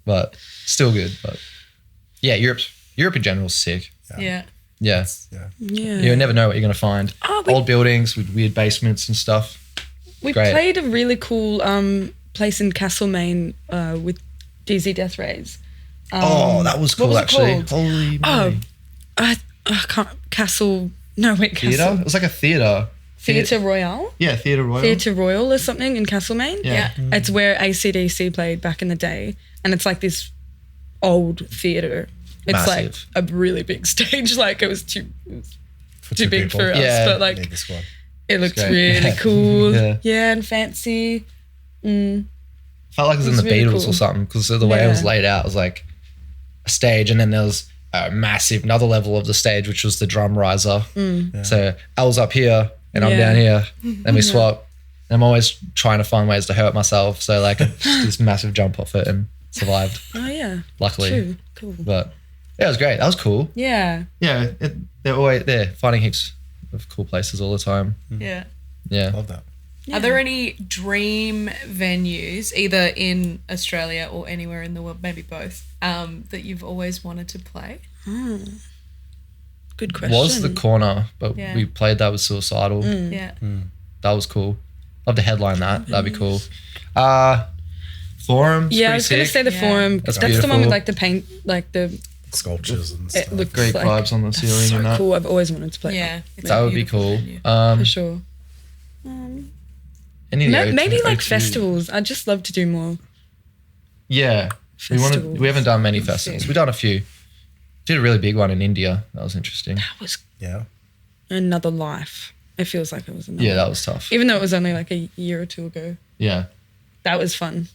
but still good. But yeah, Europe in general is sick. Yeah. You never know what you're going to find. Old buildings with weird basements and stuff. We played a really cool place in Castlemaine with DZ Death Rays. That was cool, actually. Holy moly. I can't... Castle... No, wait, Castle... Theatre? It was a theatre. Theatre Royale? Yeah, Theatre Royale. Theatre Royal or something in Castlemaine. Yeah. It's where AC/DC played back in the day. And it's this old theatre. It's massive. A really big stage. It was too big people. for us. Yeah. But it looked really cool. Yeah, and fancy. Felt like it was in the really Beatles cool. or something, because the way it was laid out was a stage, and then there was a massive another level of the stage, which was the drum riser. So Al's up here and I'm down here. Then we swap. And I'm always trying to find ways to hurt myself. So I just this massive jump off it and survived. Oh yeah. Luckily. True. Cool. But Yeah, it was great. That was cool. Yeah. Yeah, they're always finding heaps of cool places all the time. Yeah. Yeah. Love that. Yeah. Are there any dream venues, either in Australia or anywhere in the world, maybe both, that you've always wanted to play? Good question. Was the Corner, but we played that with Suicidal. Yeah. That was cool. Love to headline that. That'd be cool. Forum. Yeah, I was going to say the Forum. That's the one with like the paint, like the sculptures and it stuff. looks great like, vibes on the ceiling so and that. Cool. I've always wanted to play. Yeah, that would be cool. For sure. Maybe like O2. festivals. I'd just love to do more. Yeah, Festivals. we haven't done many festivals. We've done a few. Did a really big one in India. That was interesting. That was Yeah. another life. It feels like it was another. Yeah, that was tough. Even though it was only like a year or two ago. Yeah. That was fun.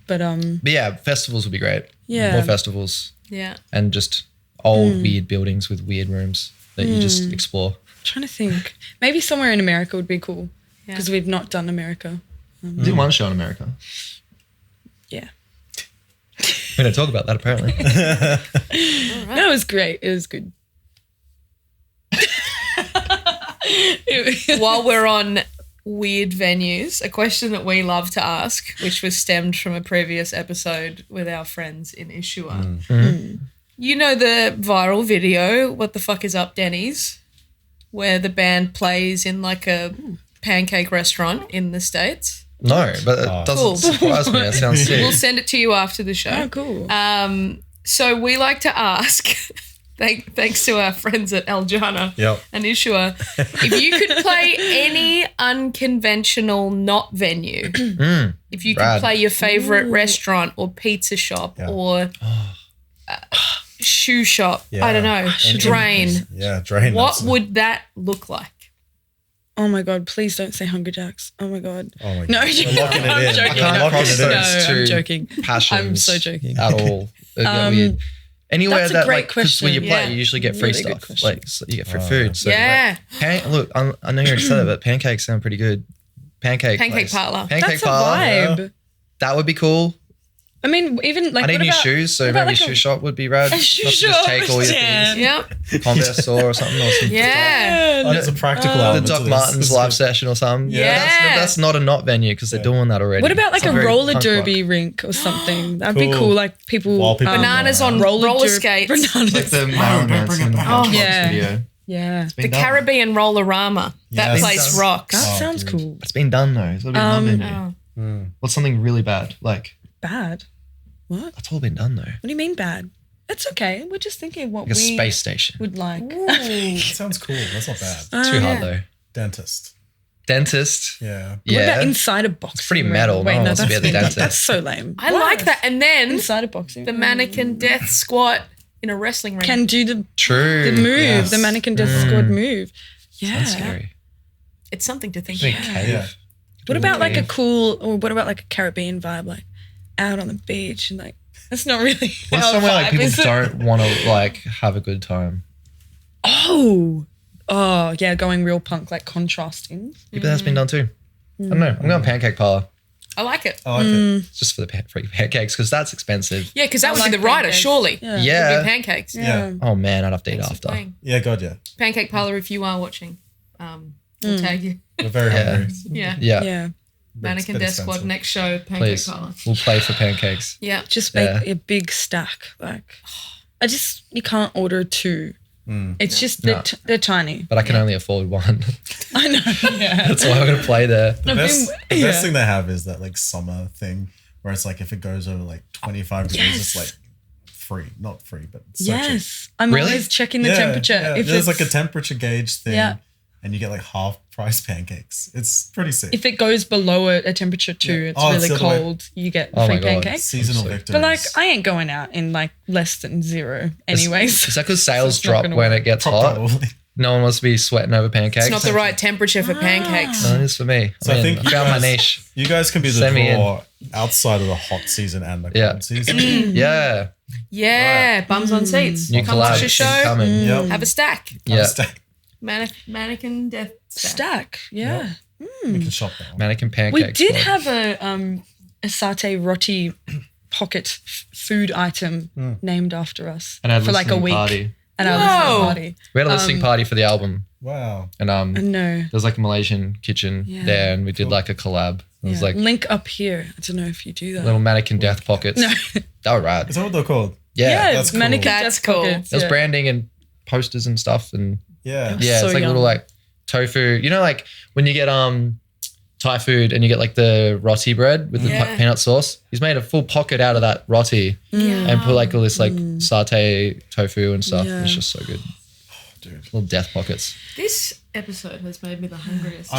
But yeah, festivals would be great. Yeah. More festivals. Yeah. And just old weird buildings with weird rooms that you just explore. I'm trying to think. Maybe somewhere in America would be cool. Yeah. Because we've not done America. Did one show in America. Yeah. We're going to talk about that apparently. Right. No, it was great. It was good. While we're on weird venues, a question that we love to ask, which was stemmed from a previous episode with our friends in Ishua. You know the viral video, What the Fuck Is Up, Denny's, where the band plays in like a pancake restaurant in the States? No, but it doesn't surprise me. It sounds sick. We'll send it to you after the show. Oh, cool. So we like to ask, thanks to our friends at Aljana and Ishua, if you could play any unconventional not venue, if you could play your favourite restaurant or pizza shop or shoe shop, I don't know, Drain. Yeah, Drain. What would that look like? Oh my God, please don't say Hunger Jacks. Oh my God. Oh my God. No, We're locking it I'm in. joking. I can't cross those I'm joking. passions I'm so joking. at all. Weird. Anywhere That's a that great like, because when you play, question. you usually get free Really good stuff. question. Like so you get free food. So Yeah. like, look, I know you already said it, but pancakes sound pretty good. Pancake Pancake parlor. Pancake That's parlor. a vibe. That would be cool. I mean, even like I need what new about, shoes, so what about maybe like shoe shop would be rad. a shoe Not to shop? just take all your Yeah. things. Yep. Converse store or something. Or something. Yeah. Oh, there's a practical The element Doc to this. Martens This is live good. session or something. Yeah. That's not a not venue because they're doing that already. What about like It's a very roller punk derby rock. rink or something? That'd be Cool. cool. Like people While people Bananas on roller skates. Bananas. Like the bring Mariners it and back. Housemarque Yeah. video. Yeah. It's The been done. Caribbean Rollerama. That Yes. place That rocks. That sounds dude. cool. It's been done though. It's all been done venue. Oh. What's something really bad? Like Bad. What? that's all been done though. What do you mean bad? It's okay. We're just thinking of what Like a we space station. would like. That sounds cool. That's not bad. Too hard though. Dentist. Dentist. Yeah. What about Yeah. inside a box? It's pretty metal. No one wants to be at the dentist. That's so lame. I like that. And then Inside a boxing. the Mannequin Death Squad in a wrestling ring. Can do the True. move, Yes. the Mannequin Death Squad move. Yeah. That's scary. It's something to think Big about. cave. Yeah. What about like a cool, or what about like a Caribbean vibe, like out on the beach and like, that's not really. What's our somewhere like vibe, people is it? don't want to like have a good time? Oh, yeah, going real punk, like contrasting. Yeah, but that's been done too. I don't know. I'm going pancake parlor. I like it. I like it. It's just for the free pancakes because that's expensive. Yeah, because that would like be the writer, pancakes. surely. Yeah. Yeah. It would be pancakes. Yeah. Oh man, I'd have to eat Thanks for after. playing. Yeah, God, yeah. Pancake parlor, if you are watching, we'll tag you. We're very Yeah. hungry. Yeah. Yeah. Yeah. Mannequin bit Death Squad, expensive. next show, pancake Please. parlor. We'll play for pancakes. Yeah. Just make Yeah. a big stack. Like, you can't order two. It's just, they're tiny. But I can only afford one. I know. Yeah. That's why I'm going to play there. The best thing they have is that like summer thing where it's like if it goes over like 25 degrees, it's like free. Not free, but so cheap. Yes. I'm Really? always checking the temperature. Yeah. If There's it's, like a temperature gauge thing Yeah. and you get like half price pancakes. It's pretty sick. if it goes below a temperature too, it's Oh, it's really the other way. cold, you get Oh free my God. pancakes. Seasonal So- victims. But like, I ain't going out in like less than 0 anyways. Is that because sales it's not drop gonna when work. it gets hot? Probably. No one wants to be sweating over pancakes. It's not the right temperature for pancakes. No, it is for me. So I think I found my you guys- niche. You guys can be the Send me in. draw outside of the hot season and the Yeah. cold season. Yeah. Yeah, bums on seats. New Come watch the collab show. coming. Yep. Have a stack. Yeah. Mannequin Death Stack. Stack, yeah. You can shop that one. Mannequin We pancakes. did have a satay roti pocket food item named after us and for like a week. Party. And our listening party. We had a listening party for the album. Wow. And there was like a Malaysian kitchen there, and we did like a collab. It was like link up here. I don't know if you do that. Little mannequin death pockets. No. That was rad. Is that what they're called? Yeah. That's cool. Mannequin death pockets. There's branding and posters and stuff, and yeah, it's like little like tofu. You know, like when you get Thai food and you get like the roti bread with the peanut sauce. He's made a full pocket out of that roti and put like all this like satay tofu and stuff. It's just so good. Dude. Little death pockets. This episode has made me the hungriest.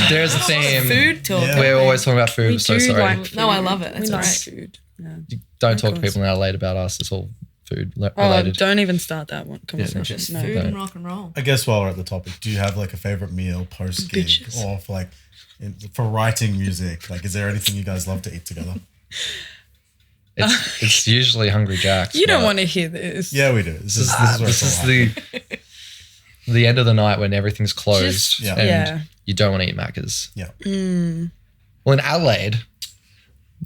There's a theme. Food talk. Yeah. We're always talking about food. So sorry. No, I love it. That's we like food. Yeah. Don't talk to people in Adelaide about us. It's all food related. Don't even start that one conversation. Just food and rock and roll. I guess while we're at the topic, do you have like a favorite meal post gig or for like for writing music? Like, is there anything you guys love to eat together? It's usually Hungry Jack's. You don't want to hear this. Yeah, we do. This is the end of the night when everything's closed and you don't want to eat Macca's. Yeah. Well, in Adelaide,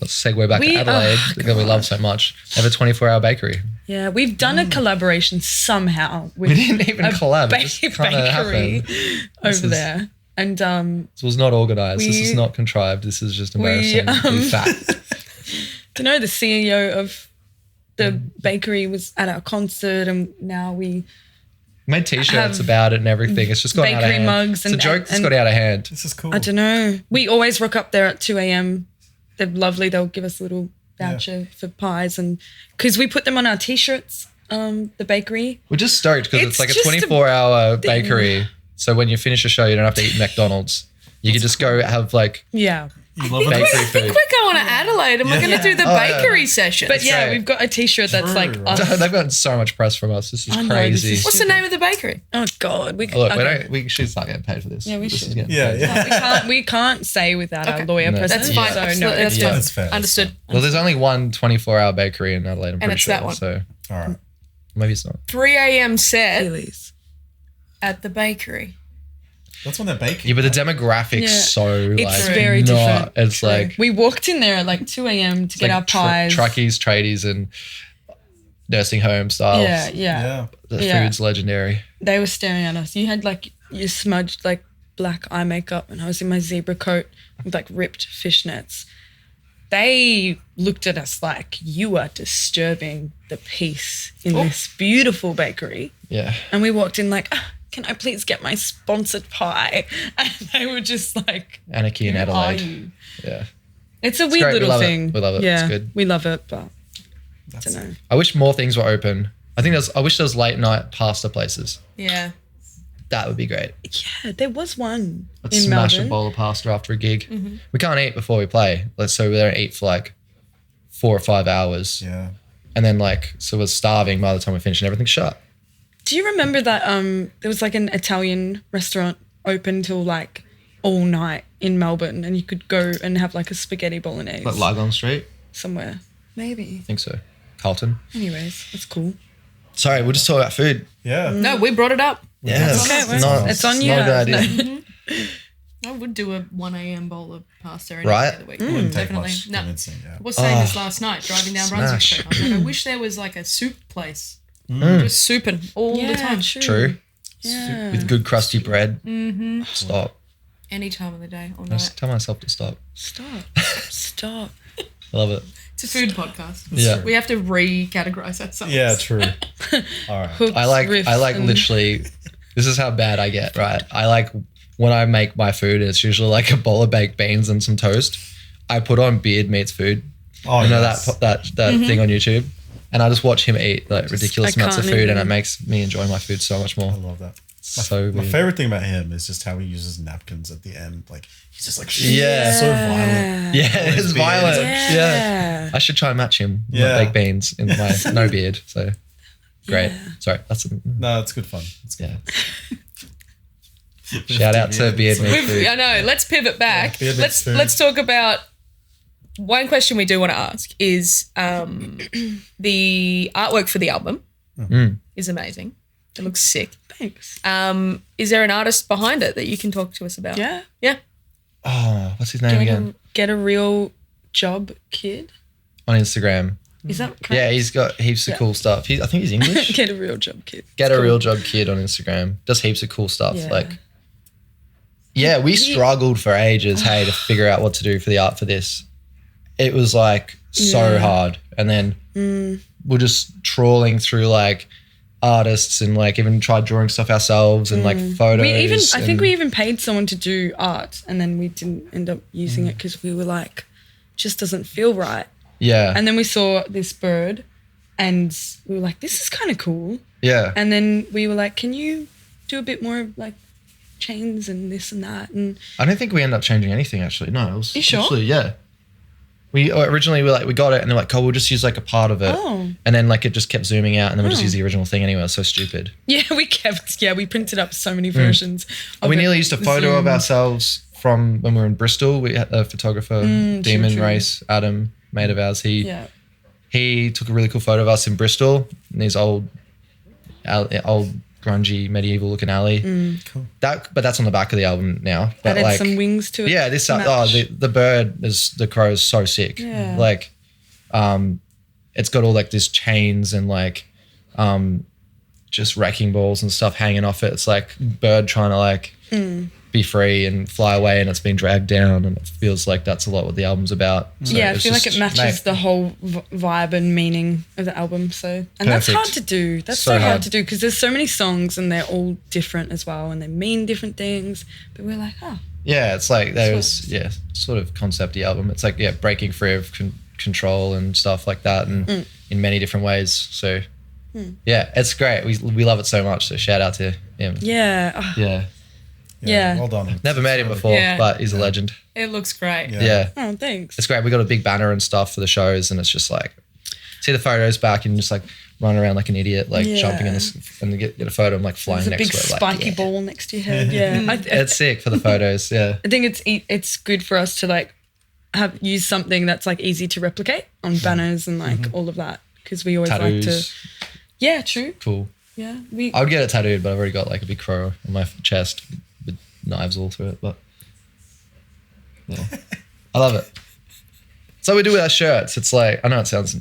let's segue back to Adelaide because we love so much. They have a 24-hour bakery. Yeah, we've done a collaboration somehow. We didn't even collab. Bakery over there. And this was not organised. This is not contrived. This is just embarrassing. Fact. Do you know the CEO of the bakery was at our concert, and now we made T-shirts about it and everything. It's just got out of hand. Mugs it's a joke that's got out of hand. This is cool. I don't know. We always rock up there at 2 a.m. They're lovely. They'll give us a little voucher for pies, and because we put them on our T-shirts, the bakery. We're just stoked because it's like a 24-hour bakery. So when you finish a show, you don't have to eat McDonald's. You can just go have like I think we're going to Adelaide and we're going to do the bakery session. But we've got a T-shirt that's like us. They've gotten so much press from us. This is crazy. What's the name of the bakery? Oh God, we should start getting paid for this. Yeah, we should. We can't say without our lawyer presence. That's fine. That's fair. Understood. Well, there's only one 24-hour bakery in Adelaide. I'm pretty sure. That one. So all right, maybe it's not. 3 a.m. set at the bakery. That's when they're baking. Yeah, but the demographics it's very different. It's like we walked in there at like 2 a.m. to get our pies. Truckies, tradies, and nursing home styles. Yeah. The food's legendary. They were staring at us. You had like you smudged like black eye makeup, and I was in my zebra coat with like ripped fishnets. They looked at us like, you are disturbing the peace in this beautiful bakery. Yeah. And we walked in like, can I please get my sponsored pie? And they were just like, Anarchy in Adelaide. Yeah. It's a weird little thing. We love it. Yeah, it's good. We love it, but I don't know. I wish more things were open. I wish there was late night pasta places. Yeah. That would be great. Yeah, there was one Let's in smash Melbourne. a bowl of pasta after a gig. Mm-hmm. We can't eat before we play. So we don't eat for like 4 or 5 hours. Yeah. And then so we're starving by the time we finish and everything's shut. Do you remember that there was like an Italian restaurant open till like all night in Melbourne, and you could go and have like a spaghetti bolognese? Like Lygon Street? Somewhere. Maybe. I think so. Carlton. Anyways, that's cool. Sorry, we'll just talk about food. Yeah. No, we brought it up. Yeah. It's on you. Not a good idea. Mm-hmm. I would do a 1 a.m. bowl of pasta any day of the week. Definitely. No. I was saying this last night, driving down Brunswick Street. I was like, I wish there was like a soup place. Just souping all the time. True. Yeah. With good crusty bread. Mm-hmm. Stop. Any time of the day, all I night. just tell myself to stop. Stop. I love it. It's a food podcast. Yeah. We have to re-categorize ourselves. Yeah, true. All right. Hooks, I like riffs, literally, this is how bad I get, right? I like when I make my food, it's usually like a bowl of baked beans and some toast. I put on Beard Meets Food. Oh, you know that thing on YouTube? And I just watch him eat like ridiculous amounts of food, and it makes me enjoy my food so much more. I love that. My favorite thing about him is just how he uses napkins at the end. Like he's just like so violent. Yeah, it's violent. Yeah. I should try and match him with baked beans in my no beard. So great. Sorry, no, it's good fun. It's good. Yeah. Shout out to Beard Meets Food. I know. Let's pivot back. Let's talk about. One question we do want to ask is the artwork for the album is amazing. It looks sick. Thanks. Is there an artist behind it that you can talk to us about? Yeah. Oh, what's his name again? Get a real job, kid. on Instagram. Is that correct? Yeah, he's got heaps of cool stuff. I think he's English. Get a real job, kid. Get a real job, kid on Instagram. Does heaps of cool stuff. We struggled for ages, to figure out what to do for the art for this. It was like so hard. And then we're just trawling through like artists and like even tried drawing stuff ourselves and like photos. I think we even paid someone to do art and then we didn't end up using it because we were like, just doesn't feel right. Yeah. And then we saw this bird and we were like, this is kind of cool. Yeah. And then we were like, can you do a bit more like chains and this and that? And I don't think we ended up changing anything actually. No, it was you sure? Actually, yeah. We originally we got it and they're like, we'll just use like a part of it. Oh. And then like it just kept zooming out and then we just used the original thing anyway. It was so stupid. Yeah, we printed up so many versions. We nearly used a photo of ourselves from when we were in Bristol. We had a photographer, Demon Race, Adam, mate of ours. He took a really cool photo of us in Bristol in these old grungy medieval looking alley. Cool. But that's on the back of the album now. But added some wings to it. Yeah, the bird the crow is so sick. Yeah. Like, it's got all like these chains and like, just wrecking balls and stuff hanging off it. It's like bird trying to like be free and fly away, and it's been dragged down, and it feels like that's a lot what the album's about. So I feel like it matches the whole vibe and meaning of the album. So, and that's hard to do. That's so hard to do because there's so many songs and they're all different as well, and they mean different things. But we're like, yeah, it's like there's sort of concept-y album. It's like breaking free of control and stuff like that, and in many different ways. So it's great. We love it so much. So shout out to him. Yeah. Well done. Never met him before, but he's a legend. It looks great. Yeah. Oh, thanks. It's great. We got a big banner and stuff for the shows, and it's just like see the photos back and just like run around like an idiot, like jumping in this and get a photo of like flying next to it. There's a big spiky ball next to your head. Yeah. It's sick for the photos. Yeah. I think it's good for us to like use something that's like easy to replicate on banners and like all of that because we always tattoos. like to. Yeah. True. Cool. Yeah. I would get it tattooed, but I've already got like a big crow on my chest with knives all through it. But yeah, I love it. So we do with our shirts. It's like I know it sounds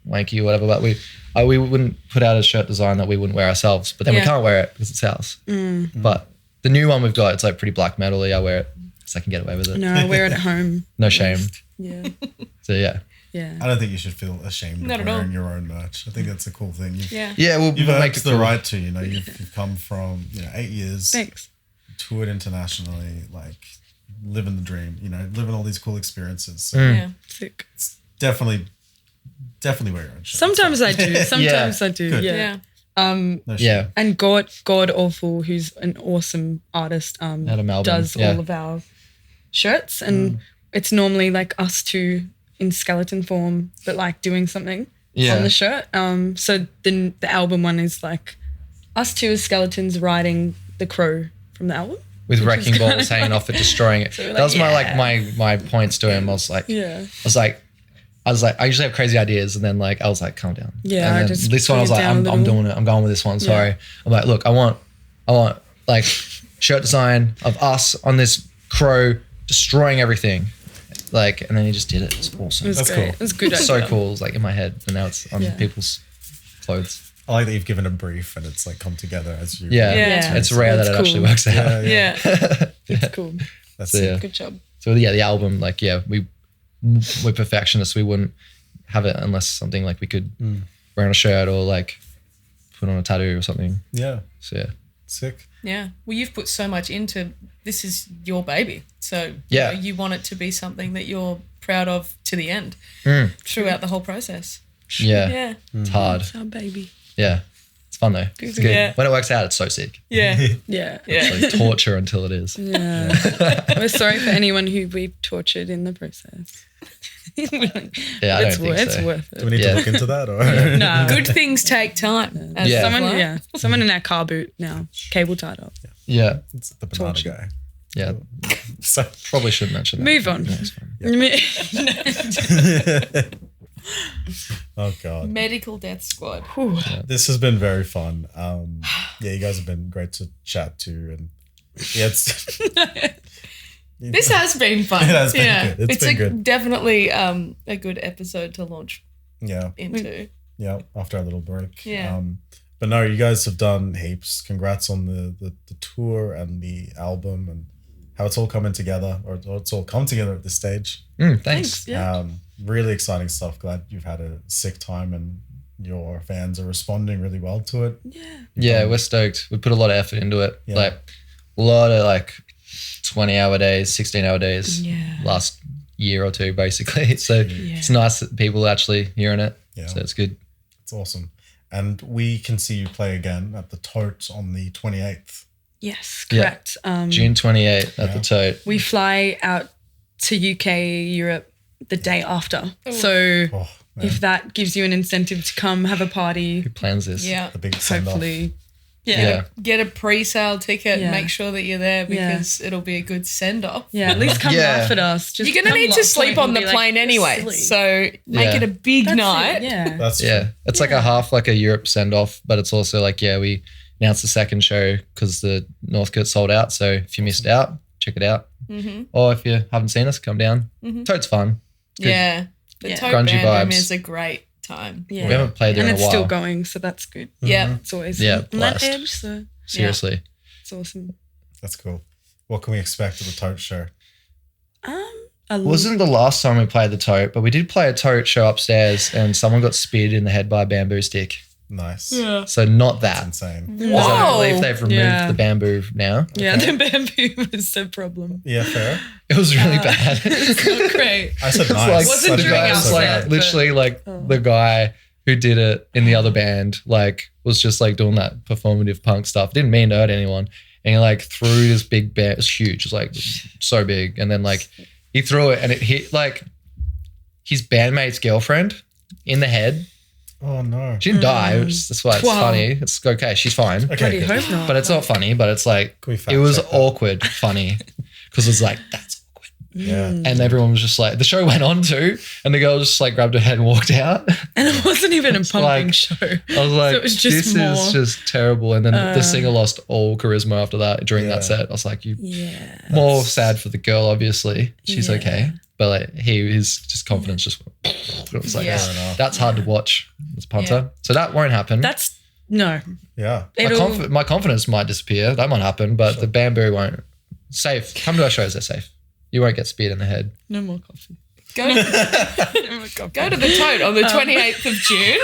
wanky or whatever, but we wouldn't put out a shirt design that we wouldn't wear ourselves. But then we can't wear it because it's ours. But the new one we've got, it's like pretty black metal-y. I wear it so I can get away with it. No, I wear it at home. No shame. Yeah. So yeah. Yeah. I don't think you should feel ashamed of wearing your own merch. I think that's a cool thing. You've earned the right to. You know, you've come from 8 years. Thanks. Toured internationally, like living the dream. You know, living all these cool experiences. So sick. It's definitely wear your own shirt. Sometimes I do. Sometimes I do. Good. Yeah. No and God Awful, who's an awesome artist, out of Melbourne, does all of our shirts, and it's normally like us two in skeleton form, but like doing something on the shirt. So the album one is like us two as skeletons riding the crow from the album. With wrecking balls hanging off it, destroying it. So that was my points to him. I was like, I usually have crazy ideas, and then like I was like, calm down. Yeah, and I then just this one I was like, I'm doing it. I'm going with this one. Sorry. Yeah. I'm like, look, I want like shirt design of us on this crow destroying everything. Like, and then he just did it. It's awesome. That's great. cool. It's good. It's so cool. It's like in my head, and now it's on people's clothes. I like that you've given a brief and it's like come together as you. Yeah. It's rare that it actually works out. Yeah. It's cool. That's good job. So the album, like, we're perfectionists. We wouldn't have it unless something like we could wear on a shirt or like put on a tattoo or something. Yeah. So yeah. Sick. Yeah. Well, you've put so much into this is your baby. So you want it to be something that you're proud of to the end throughout the whole process. Yeah. Yeah. It's hard. It's our baby. Yeah. It's fun though. It's good. Yeah. When it works out, it's so sick. Yeah. Yeah. It's like torture until it is. Yeah. We're sorry for anyone who we've tortured in the process. I don't think so. It's worth it. Do we need to look into that? Or? No. Good things take time. Someone in our car boot now, cable tied up. Yeah. It's the banana Torture. guy. Yeah. So Probably shouldn't mention that. Move on. Yeah, oh God. Medical Death Squad. This has been very fun. You guys have been great to chat to, and it's This has been fun. It has been good. It's been good. Definitely a good episode to launch into. Yeah, after our little break. Yeah. But no, you guys have done heaps. Congrats on the tour and the album and how it's all coming together, or it's all come together at this stage. Thanks. Yeah. Really exciting stuff. Glad you've had a sick time and your fans are responding really well to it. Yeah, we're stoked. We put a lot of effort into it. Yeah. Like a lot of 20-hour days, 16-hour days last year or two, basically. So it's nice that people are actually hearing it. Yeah. So it's good. It's awesome. And we can see you play again at the Tote on the 28th. Yes, correct. June 28th at the Tote. We fly out to UK, Europe the day after. Ooh. So if that gives you an incentive to come have a party. Who plans this? Yeah. The big send-off. Hopefully. Get a pre-sale ticket and make sure that you're there because it'll be a good send-off. Yeah, at least come laugh at us. You're going to need to sleep on the plane anyway, so make it a big night. That's true. It's like a half like a Europe send-off, but it's also like, we announced the second show because the Northcote sold out, so if you missed out, check it out. Or if you haven't seen us, come down. Tote's fun. Good. Yeah, the Tote grungy band room vibes. is a great time. Yeah. We haven't played there in a while. And it's still going, so that's good. Yeah. It's always on that edge, so. Seriously. It's awesome. That's cool. What can we expect at the Tote show? Wasn't the last time we played the Tote, but we did play a Tote show upstairs and someone got speared in the head by a bamboo stick. Nice. Yeah. So not that. That's insane. I believe they've removed the bamboo now. Yeah, the bamboo was the problem. Yeah, fair. It was really bad. It's not great. I said nice. It wasn't during our set. Literally the guy who did it in the other band, was just doing that performative punk stuff. Didn't mean to hurt anyone. And he threw this big bear. It was huge. It was so big. And then he threw it and it hit his bandmate's girlfriend in the head. Oh no. She didn't die. That's why it's funny. It's okay. She's fine. Okay. Hope not. But it's not funny, but it's it was awkward funny because it's that's awkward. Yeah. And everyone was just the show went on too, and the girl just grabbed her head and walked out. And it wasn't even a pumping show. I was like, so it was just this is just terrible. And then the singer lost all charisma after that during that set. I was like, more sad for the girl, obviously. She's okay. But his just confidence just went. It was that's hard to watch as a punter. Yeah. So that won't happen. That's no. Yeah. My confidence might disappear. That might happen, but the bamboo won't. Safe. Come to our shows, they're safe. You won't get speared in the head. No more coffee. Go to the Tote on the 28th of June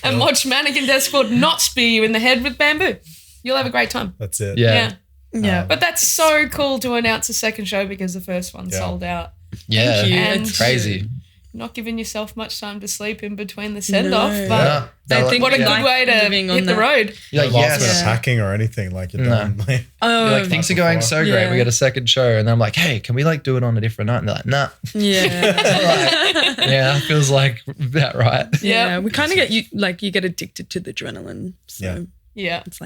and watch Mannequin Death Squad not spear you in the head with bamboo. You'll have a great time. That's it. Yeah. But that's so cool to announce a second show because the first one sold out. Yeah, it's crazy. Not giving yourself much time to sleep in between the send-off, but I think what a good way to hit the road. You're last minute packing or anything you're done. Things are going so great. We got a second show, and I'm like, hey, can we do it on a different night? And they're like, nah. Yeah. It feels about right. Yeah, we kind of get you get addicted to the adrenaline. So it's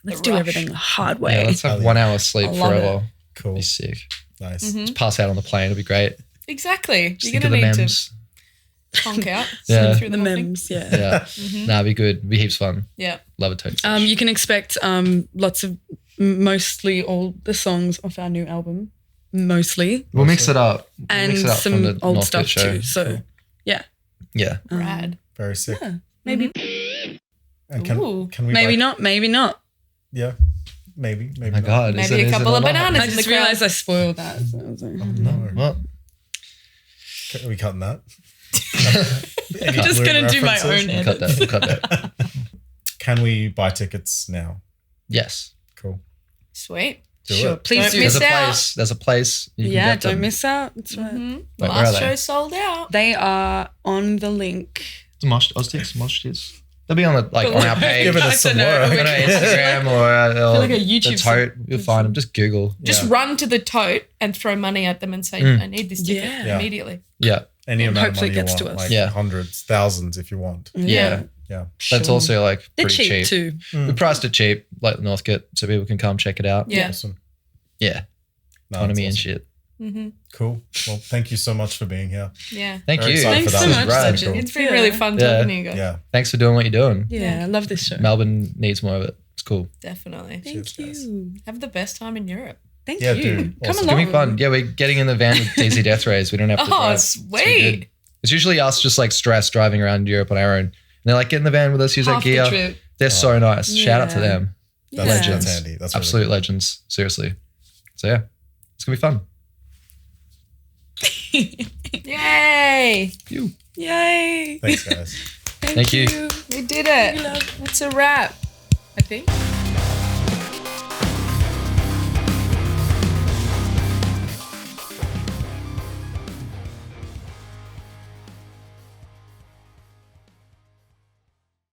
let's do everything the hard way. Yeah, let's have 1 hour sleep forever. Cool. Be sick. Nice. Just pass out on the plane. It'll be great. Exactly. Just You're going to need to honk out. Through the memes. Yeah. It'll be good. It'll be heaps fun. Yeah. Love a Tote. You can expect lots of mostly all the songs off our new album. Mostly. We'll mix it up. And some old stuff too. So yeah. Rad. Very sick. Yeah. Maybe. And can we maybe not. Yeah. Maybe. Oh my God. Maybe a couple of bananas. I just realised I spoiled that. So I was like, oh no. What? Are we cutting that? I'm just going to do my own edit. We'll cut that. Can we buy tickets now? Yes. Cool. Sweet. Sure. Please do. Miss out. There's a place. You can get them. Don't miss out. That's right. The last show sold out. They are on the link. Mosh Tits. They'll be on on our page. Give it some work. On our Instagram or like a YouTube the Tote. You'll find them. Just Google. Just run to the Tote and throw money at them and say, I need this ticket immediately. Yeah. Any amount of money gets you to want. us. Hundreds, thousands if you want. Yeah. Yeah. But it's also they're pretty cheap too. We priced it cheap, like Northcote, so people can come check it out. Yeah. Awesome. Yeah. Economy and shit. Cool. Well, thank you so much for being here. Yeah. Thank you. Thanks so much, Sachin. It's been really fun talking to you guys. Yeah. Thanks for doing what you're doing. Yeah, I love this show. Melbourne needs more of it. It's cool. Definitely. Thank you. Have the best time in Europe. Thank you. Dude, Come awesome. along. It's gonna be fun. Yeah, we're getting in the van with DZ Death Rays. We don't have to drive. Sweet. It's usually us just like stressed driving around Europe on our own. And they're like, get in the van with us, use our gear. They're so nice. Shout out to them. That's handy. That's absolute really cool. legends. Seriously. So yeah, it's gonna be fun. Yay! Yay! Thanks, guys. Thank you. We did it. It's a wrap, I think.